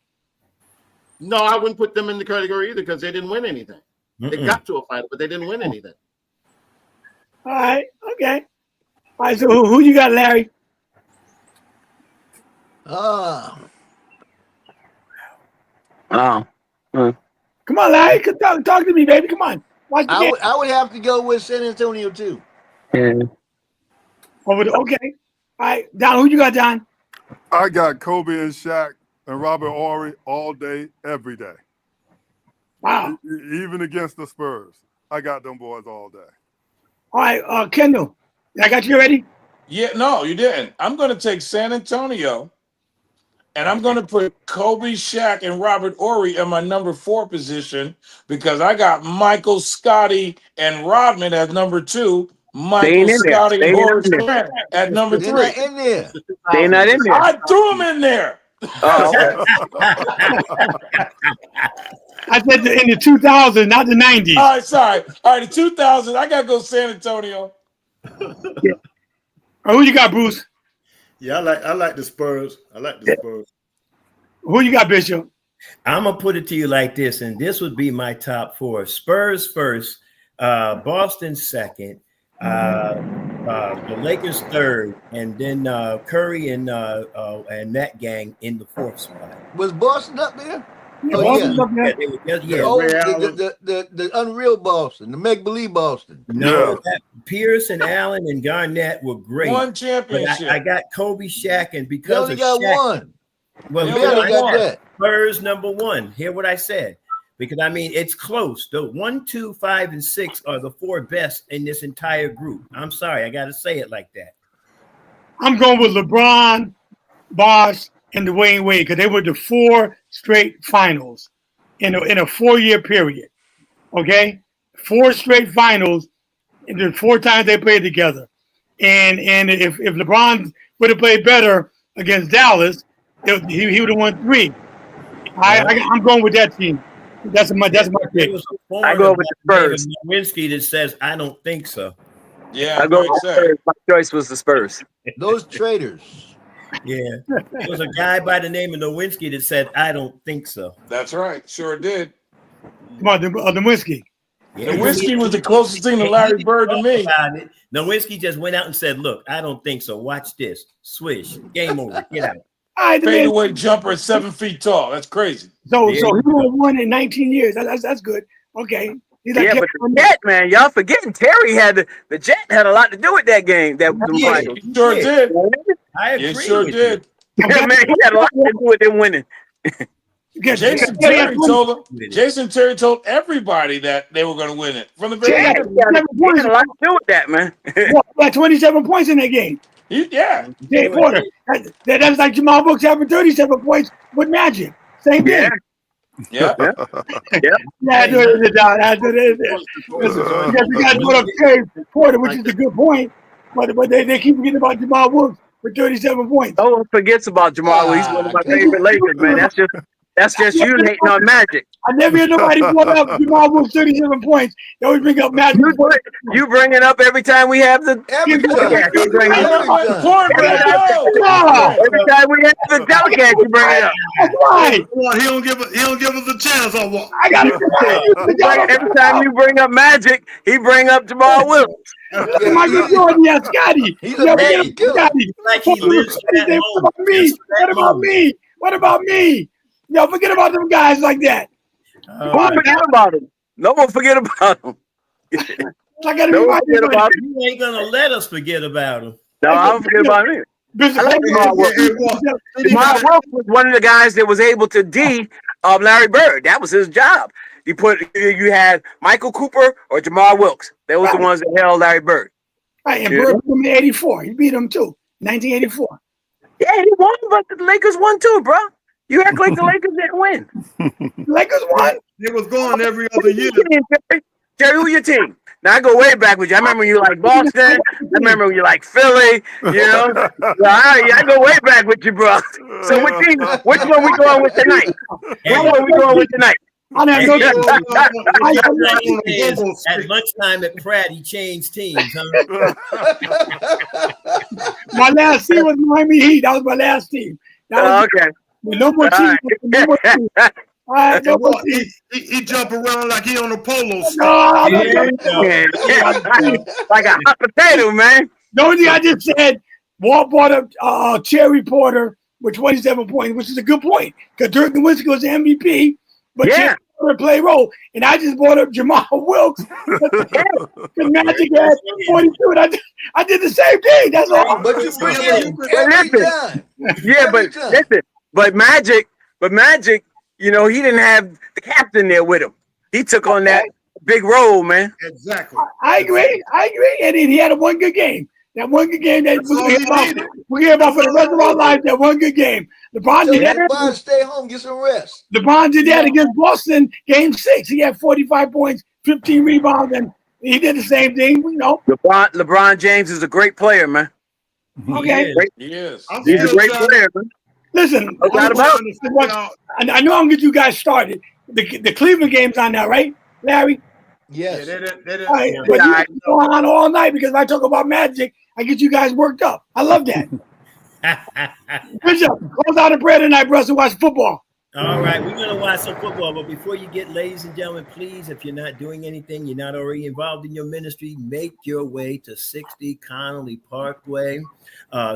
No, I wouldn't put them in the category either because they didn't win anything. They got to a final, but they didn't win anything. All right. Okay. All right. So who you got, Larry? Oh. Come on, Larry. Talk to me, baby. Come on. Watch the game. I would have to go with San Antonio too. Yeah. Okay. All right, Don. Who you got, Don? I got Kobe and Shaq and Robert Horry all day, every day. Wow. Even against the Spurs. I got them boys all day. All right, Kendall. I got you ready? Yeah, no, you didn't. I'm going to take San Antonio, and I'm going to put Kobe, Shaq, and Robert Horry in my number 4 position because I got Michael, Scotty, and Rodman at number 2. Michael, Scotty, and Horace Grant at number 3. They're not in there. They're not in there. I threw them in there. Oh, I said in the 2000s, not the 90s. All right, sorry. All right, the 2000, I got to go San Antonio. Yeah. Who you got, Bruce? Yeah, I like the Spurs. I like the Spurs. Who you got, Bishop? I'm gonna put it to you like this, and this would be my top 4: Spurs first, Boston second, the Lakers third, and then Curry and that gang in the 4th spot. Was Boston up there? Yeah, Oh, Boston's yeah. up there. The unreal Boston, the make-believe Boston. No, Pierce and Allen and Garnett were great. One championship. But I got Kobe, Shaq, and They because only of got Shaq, one. well, They only got that. Spurs number 1. Hear what I said? Because I mean it's close. The 1, 2, 5, and 6 are the 4 best in this entire group. I'm sorry, I got to say it like that. I'm going with LeBron, Bosh, and Dwayne Wade because they were the 4 straight finals in a 4-year period. Okay, 4 straight finals, and the 4 times they played together. And if LeBron would have played better against Dallas, he would have won 3. I'm going with that team. That's my pick. I go with the Spurs. Nowinski that says I don't think so. Yeah, I go with the Spurs. My choice was the Spurs. Those traitors. Yeah, there was a guy by the name of Nowinski that said I don't think so. That's right. Sure did. Come on, the whiskey. Yeah, Nowinski was the closest thing to Larry Bird to me. Nowinski just went out and said, "Look, I don't think so. Watch this. Swish. Game over. Get out." Fadeaway jumper at 7 feet tall. That's crazy. So he won in 19 years. That's good. Okay. Yeah, but the Jet, man, y'all forgetting Terry had the Jet had a lot to do with that game. That He sure did. I agree. He sure did. Yeah, man, he had a lot to do with them winning. Jason Terry told everybody that they were going to win it from the very beginning. He had a lot to do with that, man. Got 27 points in that game. Yeah. Jay Porter. That's like Jamal Brooks having 37 points with Magic. Same thing. Yeah. Yeah. I do it. We got to put up Terry Porter, which is a good point. But they keep forgetting about Jamal Brooks with 37 points. No one forgets about Jamal. He's one of my favorite Lakers, man. That's just you hating on Magic. I never hear nobody brought up Jamal Brooks 37 points. They always bring up Magic. You bring it up every time we have the telecast. You bring it up. Every time we have the telecast, you bring it up. That's right. He don't give us a chance on what. I got it. Every time you bring up Magic, he bring up Jamal Williams. Michael Jordan, yeah, Scotty. He's a man killer. Like he lives at home. What about me? Yo, forget about them guys like that. Don't forget about him. No one forget about him. I gotta Don't forget about him. You ain't gonna let us forget about him. No, I don't forget about him. I like Jamal Wilkes. Jamal Wilkes was one of the guys that was able to D Larry Bird. That was his job. You had Michael Cooper or Jamal Wilkes. They was the ones that held Larry Bird. Right, and Bird beat him in '84. He beat him too, 1984. Yeah, he won, but the Lakers won too, bro. You act like the Lakers didn't win. Lakers won. It was going every other year. Terry, who your team? Now I go way back with you. I remember you like Boston. I remember you like Philly. You know, I go way back with you, bro. So which one we going with tonight? Which one we going with tonight? At lunchtime at Pratt, he changed teams. Huh? My last team was Miami Heat. That was my last team. Okay. No more teams. No more teams. He jump around like he on a polo. Like a hot potato, man. The only thing I just said, Walt bought up Terry Porter with 27 points, which is a good point because Dirk Nowitzki was the MVP but Yeah. Chandler play a role. And I just brought up Jamal Wilkes. The Magic had 42, and I did the same thing. That's all. But you bring him in every time. Yeah, Every but time. listen, but Magic, you know, he didn't have the captain there with him. He took on that big role, man. Exactly. I agree. And then he had a one good game. That one good game that we hear about for the rest of our lives. That one good game. LeBron So did that. LeBron, stay home, get some rest. LeBron did that against Boston, Game 6. He had 45 points, 15 rebounds, and he did the same thing. You know. LeBron James is a great player, man. Okay. Yes. He's a great player, man. Listen, No doubt about I know I'm gonna get you guys started. The Cleveland game's on now, right, Larry? Yes. They didn't. All right, but you can go on all night because if I talk about Magic, I get you guys worked up. I love that. Bishop, close out a prayer tonight, bro, to watch football. All right, we're going to watch some football. But before you get, ladies and gentlemen, please, if you're not doing anything, you're not already involved in your ministry, make your way to 60 Connolly Parkway,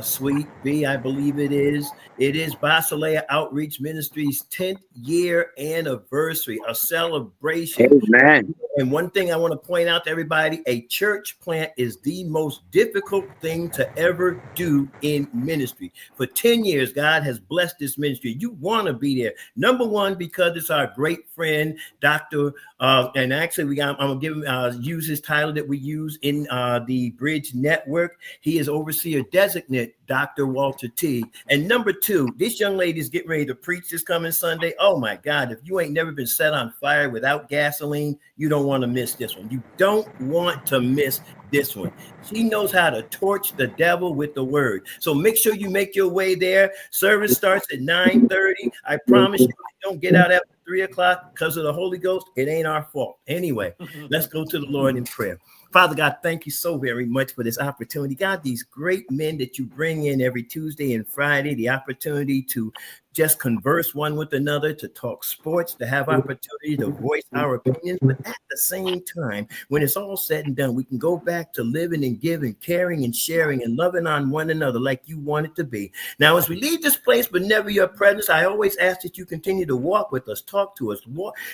Suite B, I believe it is. It is Basilea Outreach Ministries' 10th year anniversary, a celebration. Amen. And one thing I want to point out to everybody, a church plant is the most difficult thing to ever do in ministry. For 10 years, God has blessed this ministry. You want to be there. Number one, because it's our great friend, Dr. And actually, I'm going to give him, use his title that we use in the Bridge Network. He is overseer designate, Dr. Walter T. And number two, this young lady is getting ready to preach this coming Sunday. Oh, my God. If you ain't never been set on fire without gasoline, you don't want to miss this one. You don't want to miss this one. She knows how to torch the devil with the word. So make sure you make your way there. Service starts at 9:30. I promise you, if you don't get out after 3 o'clock because of the Holy Ghost, it ain't our fault. Anyway, let's go to the Lord in prayer. Father God, thank you so very much for this opportunity. God, these great men that you bring in every Tuesday and Friday, the opportunity to just converse one with another, to talk sports, to have opportunity to voice our opinions. But at the same time, when it's all said and done, we can go back to living and giving, caring and sharing and loving on one another like you want it to be. Now, as we leave this place, but never your presence, I always ask that you continue to walk with us, talk to us,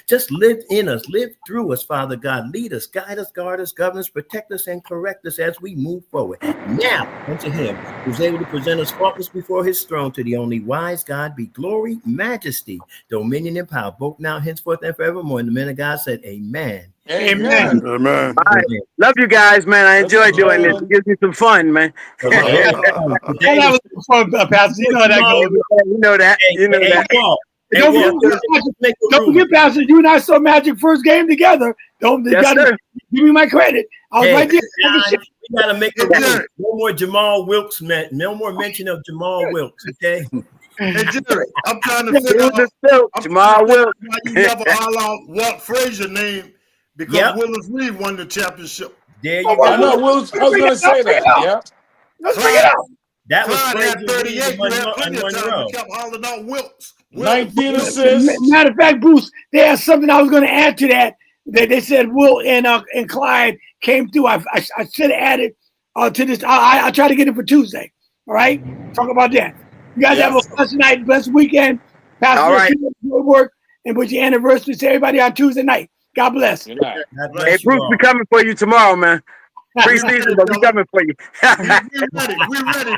just live in us, live through us, Father God. Lead us, guide us, guard us, govern us, protect us, and correct us as we move forward. Now, unto him who's able to present us faultless before his throne, to the only wise God be glory, majesty, dominion, and power, both now, henceforth, and forevermore. And the men of God said, amen. Amen. Amen. All right. Love you guys, man. I enjoy doing this. It gives me some fun, man. That was fun, Pastor. You know how that goes. You know that. You know that. Don't forget, Pastor, you and I saw Magic first game together. Give me my credit. I was right there. John, we got to make a rule. No more Jamal Wilkes, man. No more mention of Jamal Wilkes, okay? Hey, Jerry, I'm trying to figure out Jamal Wilkes. why you never allow Walt Frazier name because Willis Reed won the championship. There you I go. know. I was going to say that. Yeah. Let's bring it out. That was Clyde had Frazier 38. You had and plenty of time. Monroe. You kept hollering out Wilkes. 19 assists. Matter of fact, Bruce, there's something I was going to add to that. They said Will and Clyde came through. I should have added to this. I try to get it for Tuesday. All right, talk about that. You guys have a blessed night, blessed weekend. Pastor, all right. Good work, and with your anniversary to everybody on Tuesday night. God bless. Good night. Hey, Bruce, we coming for you tomorrow, man. Preseason, but we coming for you. We ready.